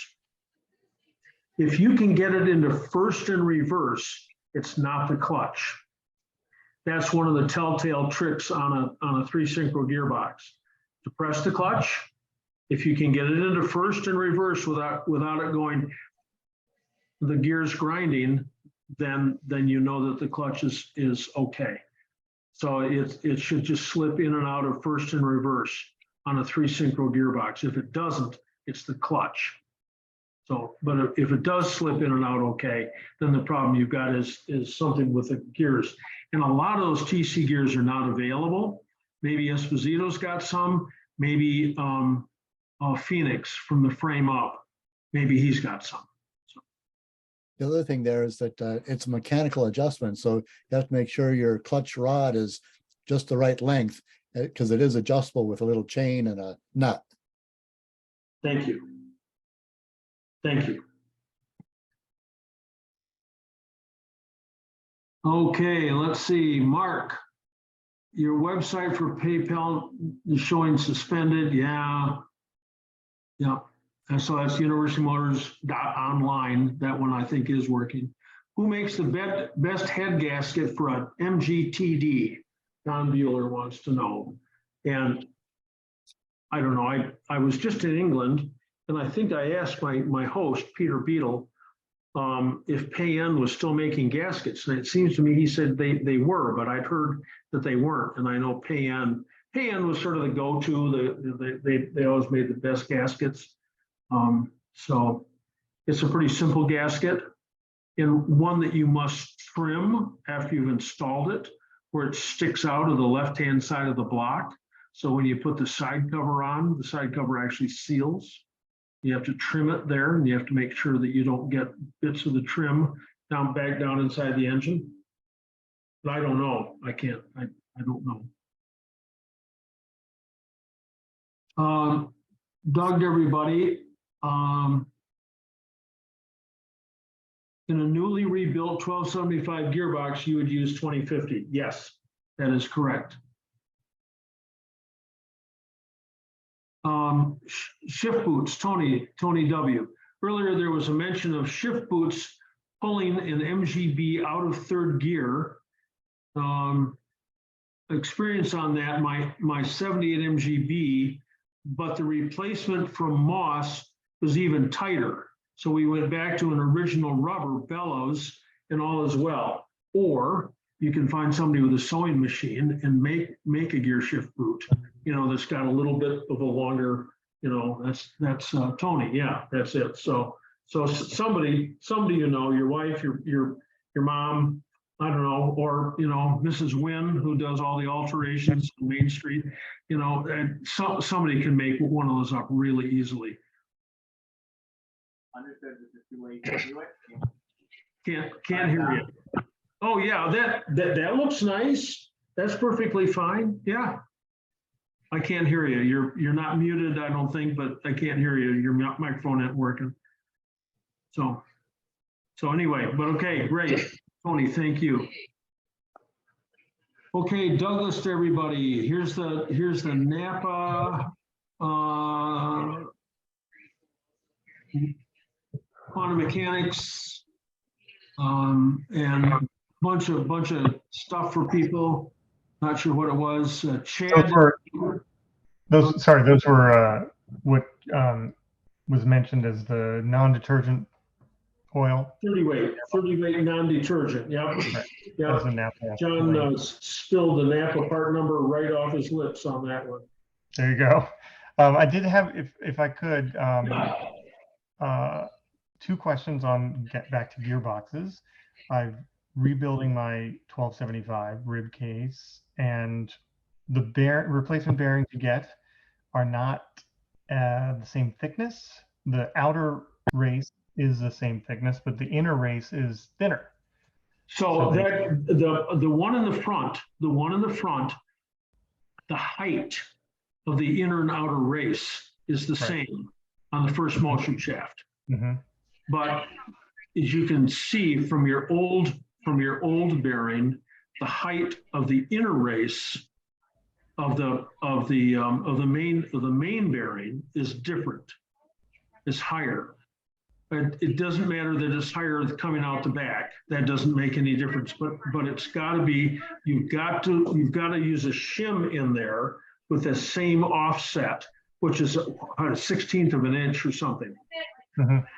If you can get it into first and reverse, it's not the clutch. That's one of the telltale tricks on a 3 synchro gearbox. To press the clutch, if you can get it into first and reverse without it going, the gears grinding, then you know that the clutch is okay. So it should just slip in and out of first and reverse on a 3 synchro gearbox. If it doesn't, it's the clutch. So, but if it does slip in and out okay, then the problem you've got is something with the gears. And a lot of those TC gears are not available. Maybe Esposito's got some, maybe Phoenix from the frame up, maybe he's got some. The other thing there is that it's a mechanical adjustment, so you have to make sure your clutch rod is just the right length, because it is adjustable with a little chain and a nut. Thank you. Thank you. Okay, let's see, Mark, your website for PayPal is showing suspended. Yeah. And so that's UniversityMotors.Online. That one I think is working. Who makes the best head gasket for an MG TD? Don Bueller wants to know. And I don't know, I was just in England, and I think I asked my host, Peter Beadle, if Payen was still making gaskets. And it seems to me he said they were, but I'd heard that they weren't. And I know Payen was sort of the go-to. They always made the best gaskets. So it's a pretty simple gasket, and one that you must trim after you've installed it, where it sticks out of the left-hand side of the block. So when you put the side cover on, the side cover actually seals. You have to trim it there, and you have to make sure that you don't get bits of the trim back down inside the engine. But I don't know. I don't know. Doug, everybody. In a newly rebuilt 1275 gearbox, you would use 2050. Yes, that is correct. Shift boots, Tony W. Earlier, there was a mention of shift boots pulling an MGB out of third gear. Experience on that, my 78 MGB, but the replacement from Moss was even tighter. So we went back to an original rubber bellows and all as well. Or you can find somebody with a sewing machine and make a gear shift boot, that's got a little bit of a longer, that's Tony. Yeah, that's it. So somebody, your wife, your mom, I don't know, or, Mrs. Wynn, who does all the alterations on Main Street, and somebody can make one of those up really easily. Understood, this is the way you can do it. Can't hear you. Oh yeah, that looks nice. That's perfectly fine. Yeah. I can't hear you. You're not muted, I don't think, but I can't hear you. Your microphone isn't working. So anyway, but okay, great. Tony, thank you. Okay, Douglas to everybody. Here's the Napa quantum mechanics and bunch of stuff for people. Not sure what it was. Those Chad, were, those were what was mentioned as the non-detergent oil. 30 weight non-detergent. Yep. That's Yep. the Napa. John spilled the Napa part number right off his lips on that one. There you go. I did have, if I could, two questions on get back to gearboxes. I'm rebuilding my 1275 rib case, and the replacement bearings you get are not the same thickness. The outer race is the same thickness, but the inner race is thinner. So that the one in the front, the height of the inner and outer race is the same on the first motion shaft. But as you can see from your old bearing, the height of the inner race of the main bearing is different. It's higher. It doesn't matter that it's higher coming out the back. That doesn't make any difference. But it's got to be. You've got to use a shim in there with the same offset, which is a 1/16 of an inch or something.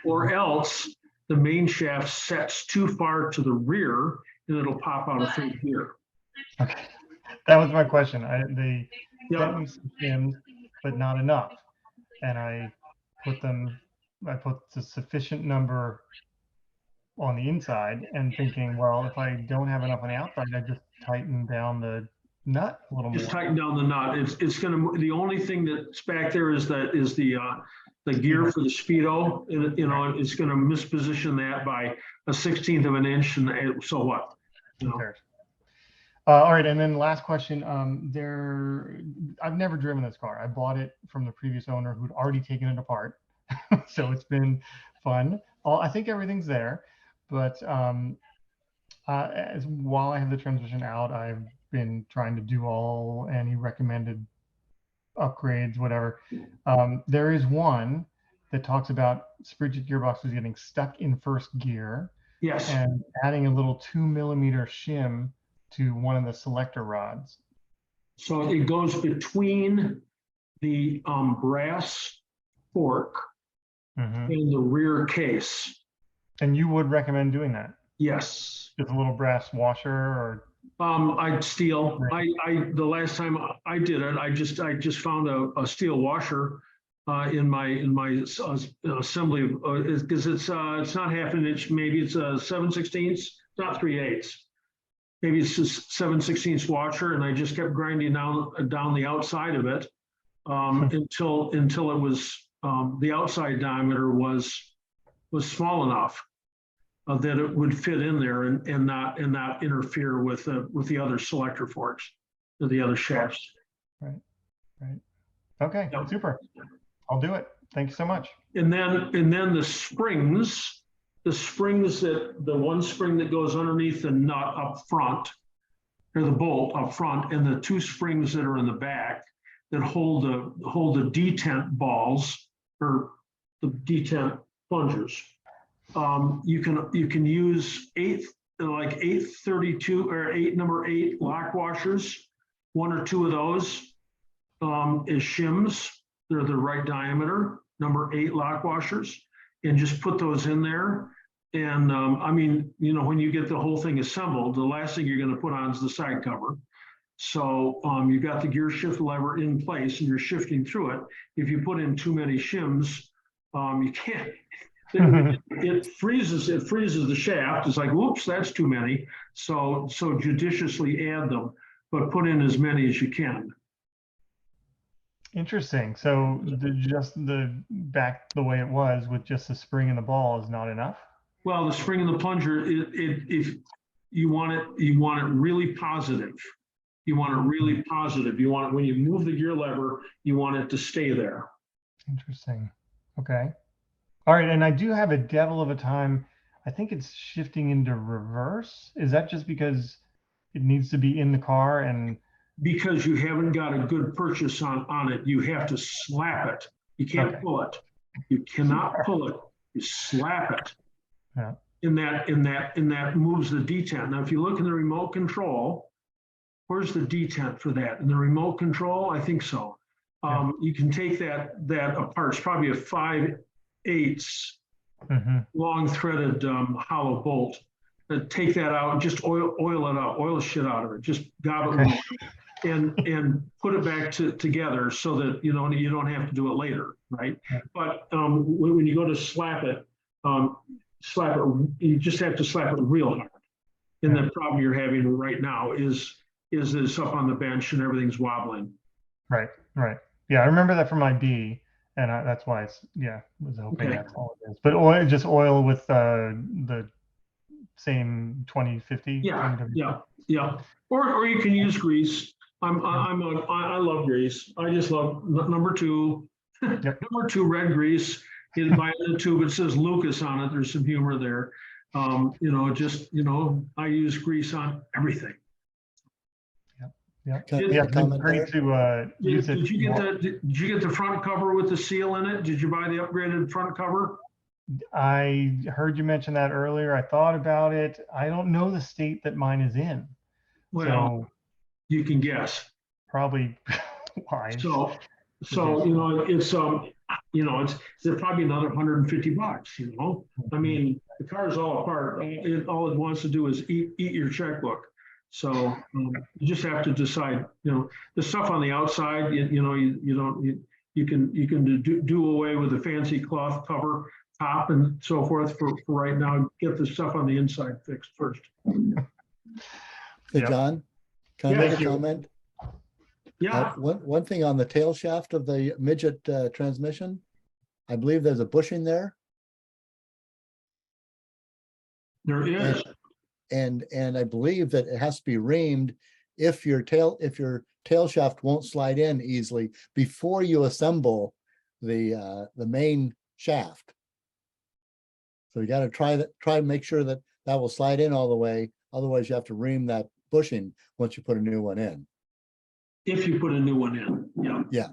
Or else the main shaft sets too far to the rear and it'll pop out of third gear. Okay, that was my question. They sent me some shims, but not enough, and I put the sufficient number on the inside, and thinking, well, if I don't have enough on the outside, I just tighten down the nut a little more. Just tighten down the nut. It's gonna. The only thing that's back there is the gear for the speedo. You know, it's going to misposition that by a 1/16 of an inch, and so what? You know? All right, and then last question. I've never driven this car. I bought it from the previous owner who'd already taken it apart, so it's been fun. I think everything's there, but while I have the transmission out, I've been trying to do any recommended upgrades, whatever. There is one that talks about Spridget gearboxes getting stuck in first gear. Yes. And adding a little 2mm shim to one of the selector rods. So it goes between the brass fork and the rear case. And you would recommend doing that? Yes. With a little brass washer, or? I'd steel. The last time I did it, I just found a steel washer in my assembly, because it's not half an inch, maybe it's a 7/16, not 3/8. Maybe it's just 7/16 washer, and I just kept grinding down the outside of it until it was the outside diameter was small enough that it would fit in there and not interfere with the other selector forks or the other shafts. Right. Okay, super. I'll do it. Thank you so much. And then the springs that the one spring that goes underneath the nut up front, or the bolt up front, and the two springs that are in the back that hold the detent balls or the detent plungers. You can use 832 or number 8 lock washers, 1 or 2 of those as shims. They're the right diameter, number 8 lock washers, and just put those in there. And I mean, you know, when you get the whole thing assembled, the last thing you're going to put on is the side cover. So you've got the gear shift lever in place and you're shifting through it. If you put in too many shims, you can't. It freezes the shaft. It's like, whoops, that's too many. So judiciously add them, but put in as many as you can. Interesting. So the back the way it was with just the spring and the ball is not enough? Well, the spring and the plunger, if you want it really positive. You want it really positive. You want it, when you move the gear lever, you want it to stay there. Interesting. Okay. All right. And I do have a devil of a time. I think it's shifting into reverse. Is that just because it needs to be in the car and? Because you haven't got a good purchase on it. You have to slap it. You can't pull it. You cannot pull it. You slap it. Yeah. And that moves the detent. Now, if you look in the remote control where's the detent for that? In the remote control? I think so. You can take that apart. It's probably a 5/8 long threaded hollow bolt. Take that out and just oil it up, oil the shit out of it. Just gob it with oil and put it back together so that you don't have to do it later, right? But when you go to slap it, you just have to slap it real hard. And the problem you're having right now is it's up on the bench and everything's wobbling. Right. Yeah, I remember that from my B, and that's why was hoping Okay. that's all it is. But oil with the same 2050. Yeah. Or you can use grease. I love grease. I just love number 2. Number 2 red grease. You can buy it in a tube. It says Lucas on it. There's some humor there. I use grease on everything. Great to use it. Did you get the front cover with the seal in it? Did you buy the upgraded front cover? I heard you mention that earlier. I thought about it. I don't know the state that mine is in. Well, you can guess. Probably wise. So it's probably another $150. I mean, the car's all apart. All it wants to do is eat your checkbook. So you just have to decide. The stuff on the outside. You can do away with the fancy cloth cover top and so forth for right now. Get the stuff on the inside fixed first. Hey, John, can I make a you. comment? Yeah. One thing on the tail shaft of the Midget transmission, I believe there's a bushing there. There is. And I believe that it has to be reamed if your tail shaft won't slide in easily before you assemble the main shaft. So you got to try and make sure that will slide in all the way. Otherwise, you have to ream that bushing once you put a new one in. If you put a new one in, yeah.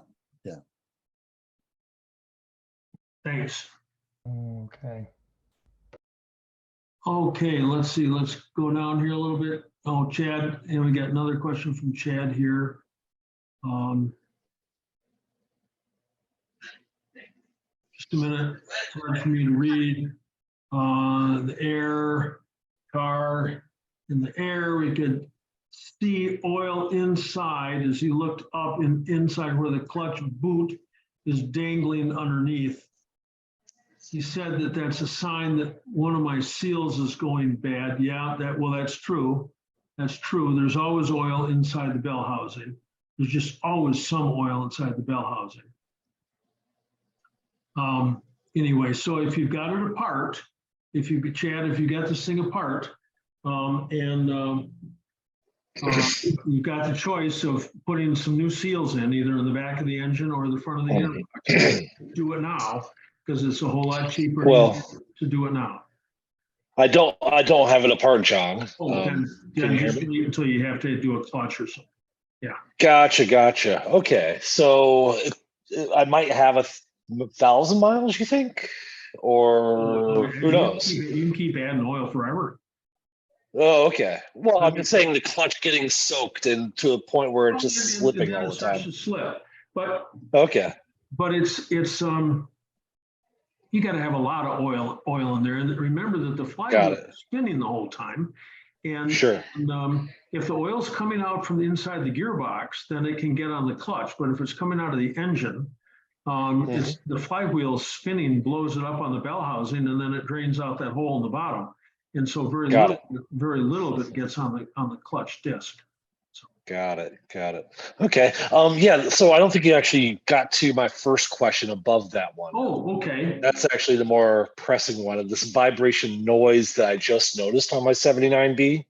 Thanks. Okay, let's see. Let's go down here a little bit. Oh, Chad, and we got another question from Chad here. Just a minute. It's hard for me to read. The air, car, in the air, we could see oil inside as he looked up inside where the clutch boot is dangling underneath. He said that that's a sign that one of my seals is going bad. Yeah, that's true. That's true. There's always oil inside the bell housing. There's just always some oil inside the bell housing. Anyway, so if you've got it apart, if you got this thing apart, and you've got the choice of putting some new seals in, either in the back of the engine or the front of the gearbox. Do it now, because it's a whole lot cheaper to do it now. I don't have it apart, John. Just wait until you have to do a clutch or something. Yeah. Gotcha. Okay, so I might have 1,000 miles, you think? Or who knows? You can keep adding oil forever. Oh, okay. Well, I'm just saying the clutch getting soaked and to a point where it's just slipping all the time. To slip, but okay. But it's you got to have a lot of oil in there, and remember that the flywheel is spinning the whole time. And sure. And, if the oil's coming out from the inside the gearbox, then it can get on the clutch. But if it's coming out of the engine, it's the flywheel spinning blows it up on the bell housing, and then it drains out that hole in the bottom. And so very little of it gets on the clutch disc. Got it. Okay. Yeah. So I don't think you actually got to my first question above that one. Oh, okay. That's actually the more pressing one of this vibration noise that I just noticed on my 79B.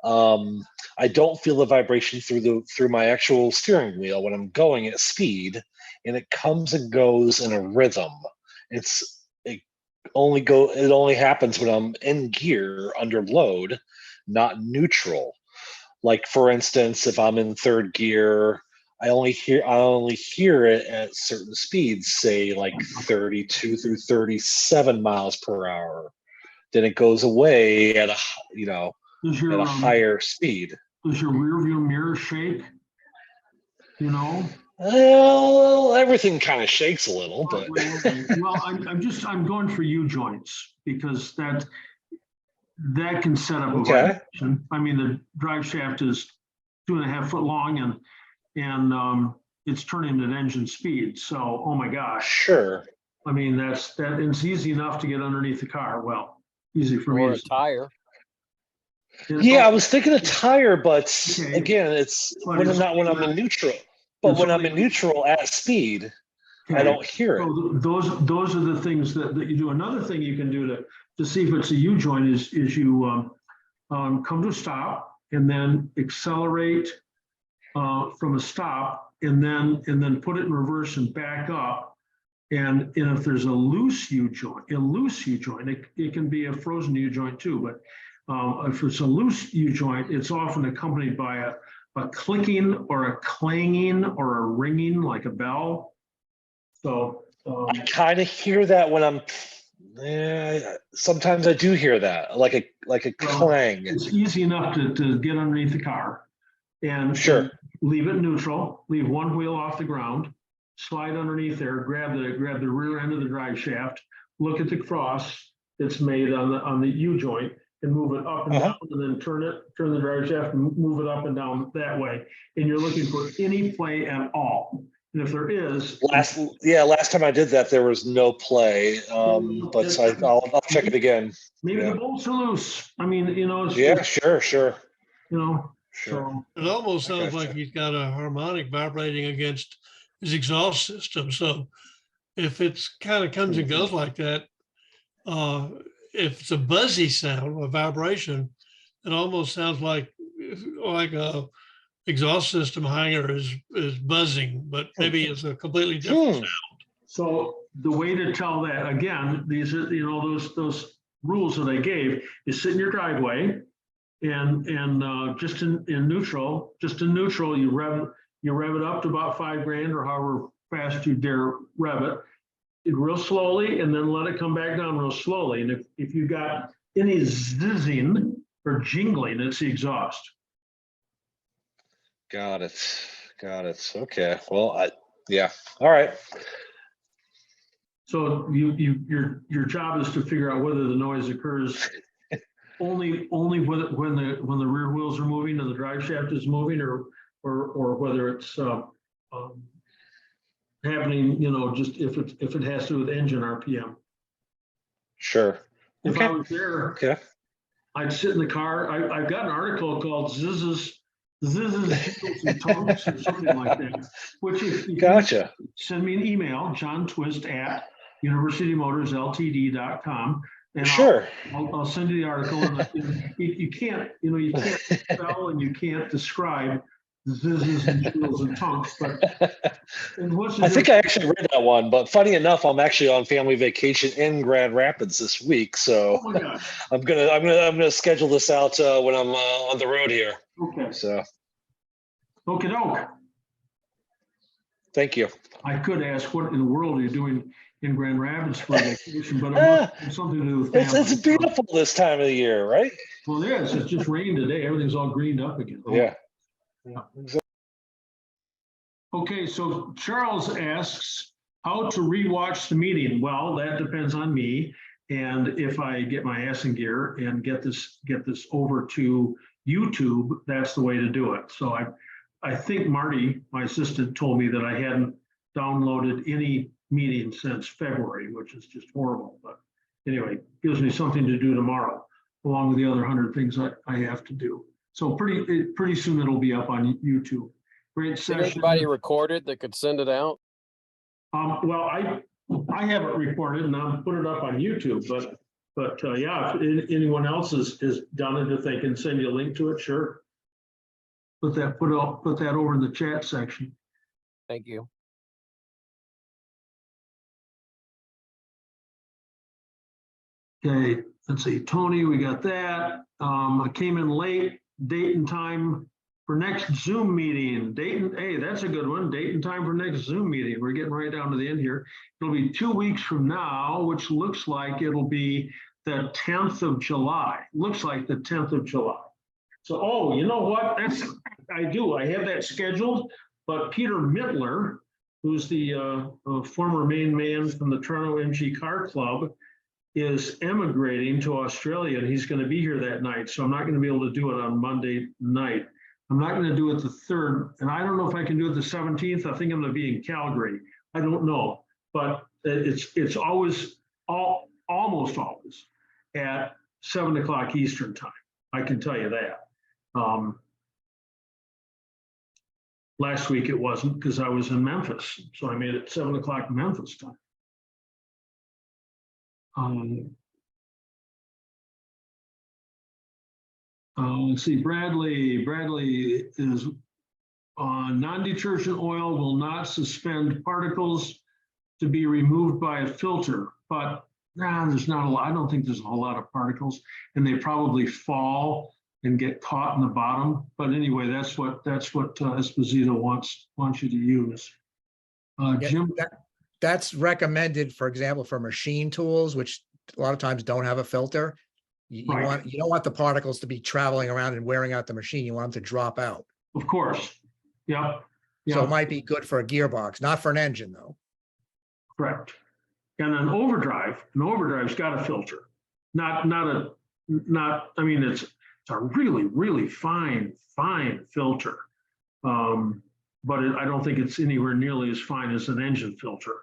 I don't feel the vibration through my actual steering wheel when I'm going at speed, and it comes and goes in a rhythm. It only happens when I'm in gear under load, not neutral. Like for instance, if I'm in third gear, I only hear it at certain speeds, say like 32 through 37 miles per hour. Then it goes away at a higher speed. Does your rear view mirror shake? You know? Well, everything kind of shakes a little, but Well, I'm going for U joints because that can set up a okay. vibration. I mean, the drive shaft is 2.5 foot long and it's turning at engine speed. So, oh my gosh. Sure. I mean, it's easy enough to get underneath the car. Well, easy for me Or to a tire. Yeah, I was thinking a tire, but Okay. again, it's But when it's I'm in neutral. But it's when I'm only- in neutral at speed, I Okay. don't hear it. So those are the things that you do. Another thing you can do to see if it's a U joint is you come to a stop and then accelerate from a stop and then put it in reverse and back up. And if there's a loose U joint, it can be a frozen U joint too, but if it's a loose U joint, it's often accompanied by a clicking or a clanging or a ringing like a bell. So I kind of hear that when I'm. Sometimes I do hear that, like a clang. It's easy enough to get underneath the car and Sure. leave it neutral, leave one wheel off the ground, slide underneath there, grab the rear end of the drive shaft, look at the cross that's made on the U joint and move it up and down and then turn the drive shaft and move it up and down that way. And you're looking for any play at all. And if there is. Last time I did that, there was no play, but I'll check it again. Maybe the bolts are loose. I mean, you know. Sure. You know, sure. It almost sounds like he's got a harmonic vibrating against his exhaust system. So if it's kind of comes and goes like that, if it's a buzzy sound, a vibration, it almost sounds like a exhaust system hanger is buzzing, but maybe it's a completely different sound. So the way to tell that, again, these are, you know, those rules that I gave, you sit in your driveway and just in neutral, you rev it up to about 5 grand or however fast you dare rev it real slowly, and then let it come back down real slowly. And if you got any zizzing or jingling, it's the exhaust. Got it. Okay. Well, yeah. All right. So your job is to figure out whether the noise occurs only when the rear wheels are moving and the drive shaft is moving, or whether it's happening, you know, just if it has to do with engine RPM. Sure. If I was there, I'd sit in the car. I've got an article called Zizzes, Jiggles, and Tongues or something like that. Which if you send me an email, johntwist@UniversityMotorS.Ltd.com. And I'll send you the article. And you can't spell and you can't describe zizzes and jiggles and tongues, but I think I actually read that one, but funny enough, I'm actually on family vacation in Grand Rapids this week, so I'm gonna schedule this out when I'm on the road here. Okay. So. Okie doke. Thank you. I could ask what in the world are you doing in Grand Rapids for vacation, but it's something to do with family. It's beautiful this time of the year, right? Well, it is. It's just rained today. Everything's all greened up again. Yeah. Okay, so Charles asks how to rewatch the meeting. Well, that depends on me, and if I get my ass in gear and get this over to YouTube, that's the way to do it. So I think Marty, my assistant, told me that I hadn't downloaded any meeting since February, which is just horrible. But anyway, gives me something to do tomorrow, along with the other 100 things I have to do. So pretty soon it'll be up on YouTube. Great session. Did anybody record it that could send it out? Well, I have it recorded and I'll put it up on YouTube, but yeah, if anyone else has done it, if they can send you a link to it, sure. Put that over in the chat section. Thank you. Okay, let's see, Tony, we got that. I came in late, date and time for next Zoom meeting. Hey, that's a good one. Date and time for next Zoom meeting. We're getting right down to the end here. It'll be 2 weeks from now, which looks like it'll be the 10th of July. Looks like the 10th of July. So, oh, you know what? I do. I have that scheduled, but Peter Mittler, who's the former main man from the Toronto MG Car Club, is emigrating to Australia, and he's going to be here that night. So I'm not going to be able to do it on Monday night. I'm not going to do it the 3rd, and I don't know if I can do it the 17th. I think I'm going to be in Calgary. I don't know, but it's always almost always at 7 o'clock Eastern time. I can tell you that. Last week it wasn't because I was in Memphis, so I made it 7 o'clock Memphis time. Let's see, Bradley is non-detergent oil will not suspend particles to be removed by a filter, but there's not a lot. I don't think there's a whole lot of particles, and they probably fall and get caught in the bottom. But anyway, that's what Esposito wants you to use. Jim, That's recommended, for example, for machine tools, which a lot of times don't have a filter. You don't want the particles to be traveling around and wearing out the machine. You want them to drop out. Of course. Yeah. So it might be good for a gearbox, not for an engine though. Correct. And an overdrive's got a filter. I mean, it's a really, really fine filter. But I don't think it's anywhere nearly as fine as an engine filter.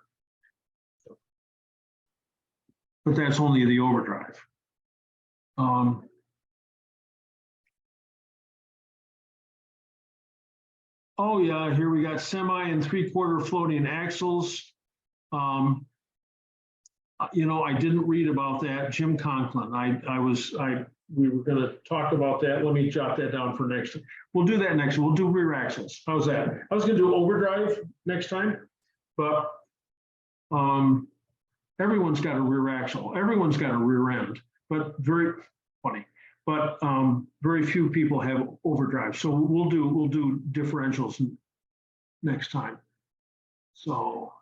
But that's only the overdrive. Oh yeah, here we got semi and 3/4 floating axles. You know, I didn't read about that. Jim Conklin. We were going to talk about that. Let me jot that down for next. We'll do that next. We'll do rear axles. How's that? I was going to do overdrive next time, but everyone's got a rear axle. Everyone's got a rear end, but very funny. But very few people have overdrive. So we'll do differentials next time. So.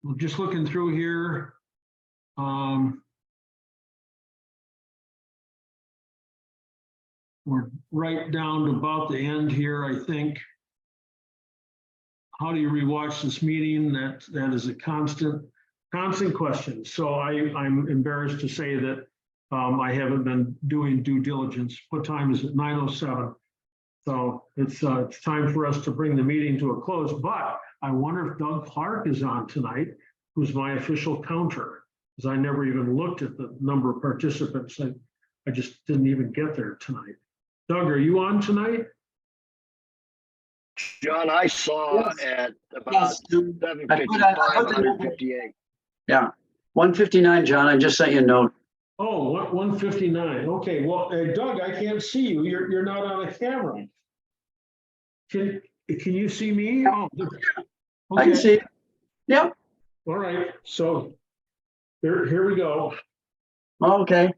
We're just looking through here. We're right down to about the end here, I think. How do you rewatch this meeting? That is a constant question. So I'm embarrassed to say that I haven't been doing due diligence. What time is it? 9:07. So it's time for us to bring the meeting to a close, but I wonder if Doug Clark is on tonight, who's my official counter, because I never even looked at the number of participants. I just didn't even get there tonight. Doug, are you on tonight? John, I saw at about 7:55, 158. Yeah, 159, John. I just sent you a note. Oh, 159. Okay, well, Doug, I can't see you. You're not on a camera. Can you see me? Oh, okay. I can see it. Yep. All right. So here we go. Okay.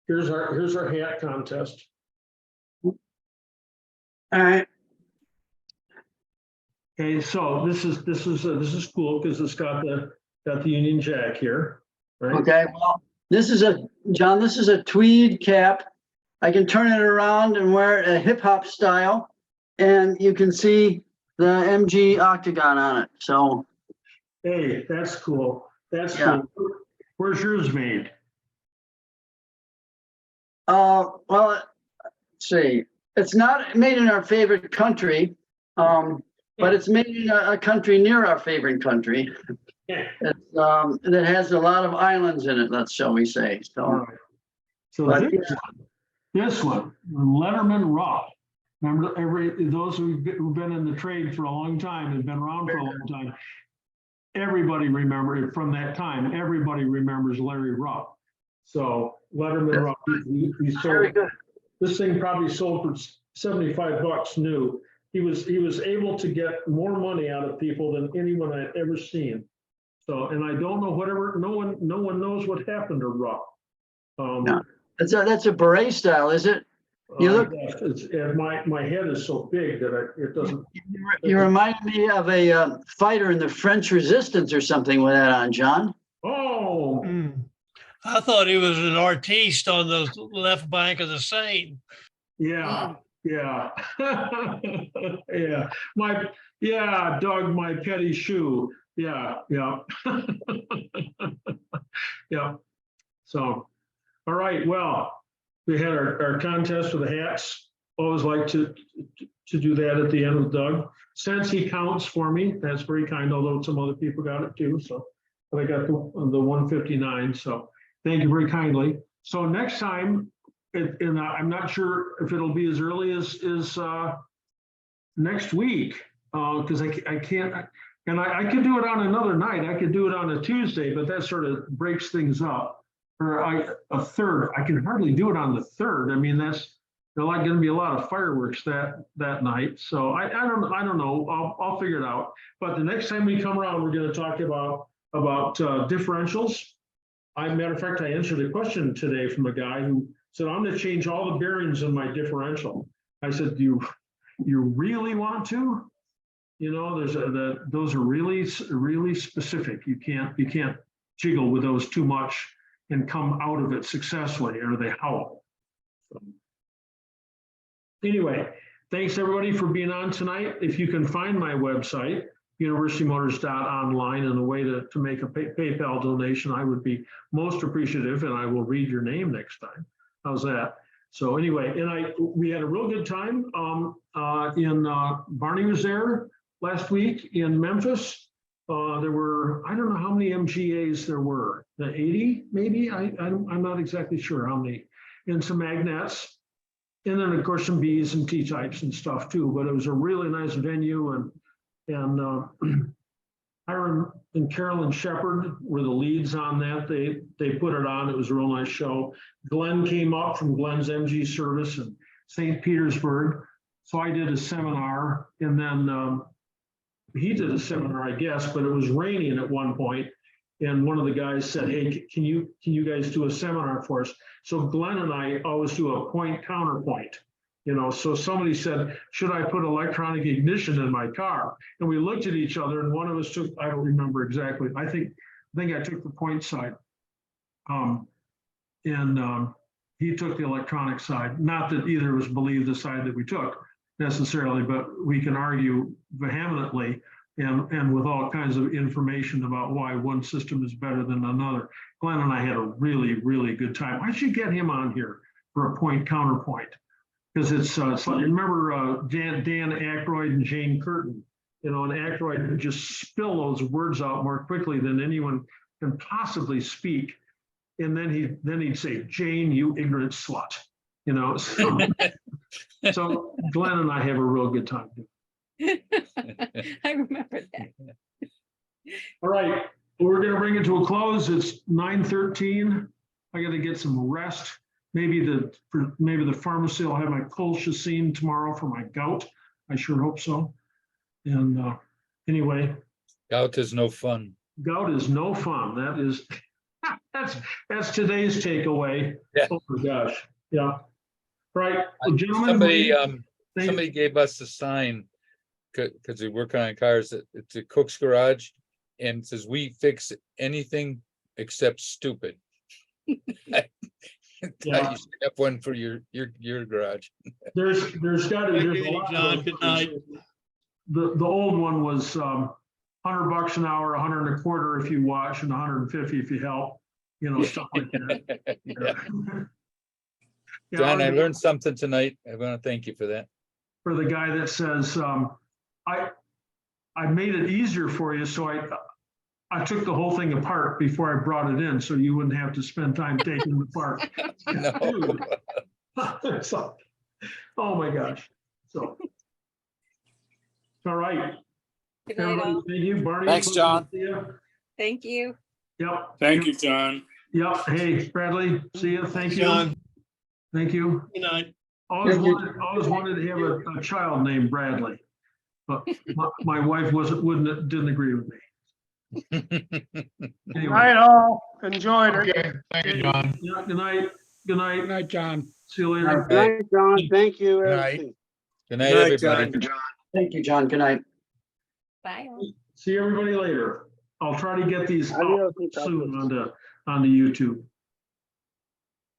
Here's our hat contest. All right. Okay, so this is cool because it's got the Union Jack here, right? Okay. Well, this is a tweed cap. I can turn it around and wear it a hip hop style, and you can see the MG octagon on it. So. Hey, that's cool. That's cool. Where's yours made? Well, let's see. It's not made in our favorite country, but it's made in a country near our favorite country. That has a lot of islands in it, shall we say. So, this one, Letterman Rock. Remember, those who've been in the trade for a long time, have been around for a long time. Everybody remembered it from that time. Everybody remembers Larry Rupp. So Letterman Rupp, he sold. This thing probably sold for $75 new. He was able to get more money out of people than anyone I've ever seen. So, and I don't know no one knows what happened to Rupp. No. That's a beret style, is it? You look. My head is so big that it doesn't. You remind me of a fighter in the French Resistance or something with that on, John. Oh, I thought he was an artiste on the left bank of the Seine. Yeah, yeah. Yeah, Doug, my petty shoe. Yeah, yeah. Yeah. So, all right, well, we had our contest for the hats. Always like to do that at the end with Doug. Since he counts for me, that's very kind, although some other people got it too, so. But I got the 159, so thank you very kindly. So next time, and I'm not sure if it'll be as early as next week, because I can't, and I could do it on another night. I could do it on a Tuesday, but that sort of breaks things up. Or a third, I can hardly do it on the third. I mean, there's going to be a lot of fireworks that night. So I don't know. I'll figure it out. But the next time we come around, we're going to talk about differentials. Matter of fact, I answered a question today from a guy who said, I'm going to change all the bearings in my differential. I said, do you really want to? You know, those are really, really specific. You can't jiggle with those too much and come out of it successfully, or they howl. So, anyway, thanks everybody for being on tonight. If you can find my website, UniversityMotors.Online, and a way to make a PayPal donation, I would be most appreciative, and I will read your name next time. How's that? So anyway, and we had a real good time. Barney was there last week in Memphis. There were, I don't know how many MGAs there were, 80 maybe? I'm not exactly sure how many, and some magnets. And then of course some Bs and T-types and stuff too, but it was a really nice venue, and Hiram and Carolyn Shepard were the leads on that. They put it on, it was a real nice show. Glenn came up from Glenn's MG service in St. Petersburg. So I did a seminar, and then he did a seminar, I guess, but it was raining at one point, and one of the guys said, hey, can you guys do a seminar for us? So Glenn and I always do a point counterpoint, you know. So somebody said, should I put electronic ignition in my car? And we looked at each other, and one of us took, I don't remember exactly, I think I took the point side, he took the electronic side. Not that either of us believed the side that we took necessarily, but we can argue vehemently and with all kinds of information about why one system is better than another. Glenn and I had a really, really good time. I should get him on here for a point counterpoint, because it's like, remember Dan Aykroyd and Jane Curtin, you know, and Aykroyd would just spill those words out more quickly than anyone can possibly speak. And then he'd say, Jane, you ignorant slut. You know, so Glenn and I have a real good time. I remember that. All right, we're going to bring it to a close. It's 9:13. I got to get some rest. Maybe the pharmacy will have my colchicine tomorrow for my gout. I sure hope so. And anyway, Gout is no fun. Gout is no fun. That is that's today's takeaway. Yeah. Oh my gosh. Yeah. Right, well, gentlemen. Somebody gave us a sign because we work on cars. It's a Cook's Garage, and it says we fix anything except stupid. Yeah. You should have one for your garage. There's got to be a lot. John, good night. The old one was $100 an hour, 100 and a quarter if you watch, and 150 if you help. You know, stuff like that. Yeah. John, I learned something tonight. I want to thank you for that. For the guy that says, I made it easier for you, so I took the whole thing apart before I brought it in, so you wouldn't have to spend time taking it apart. No. So, oh my gosh. So, all right. Good night, all. Thank you, Barney. Thanks, John. Thank you. Yep. Thank you, John. Yep. Hey, Bradley. See you. Thank you. John. Thank you. Good night. Always wanted to have a child named Bradley, but my wife didn't agree with me. Anyway. Night all. Enjoyed it. Okay, thank you, John. Yeah, good night. Good night. Good night, John. See you later. Good night, John. Thank you. Good night. everything. Good night, everybody. Thank you, John. Good night. Bye. all. See everybody later. I'll try to get these out Adios, soon on the YouTube.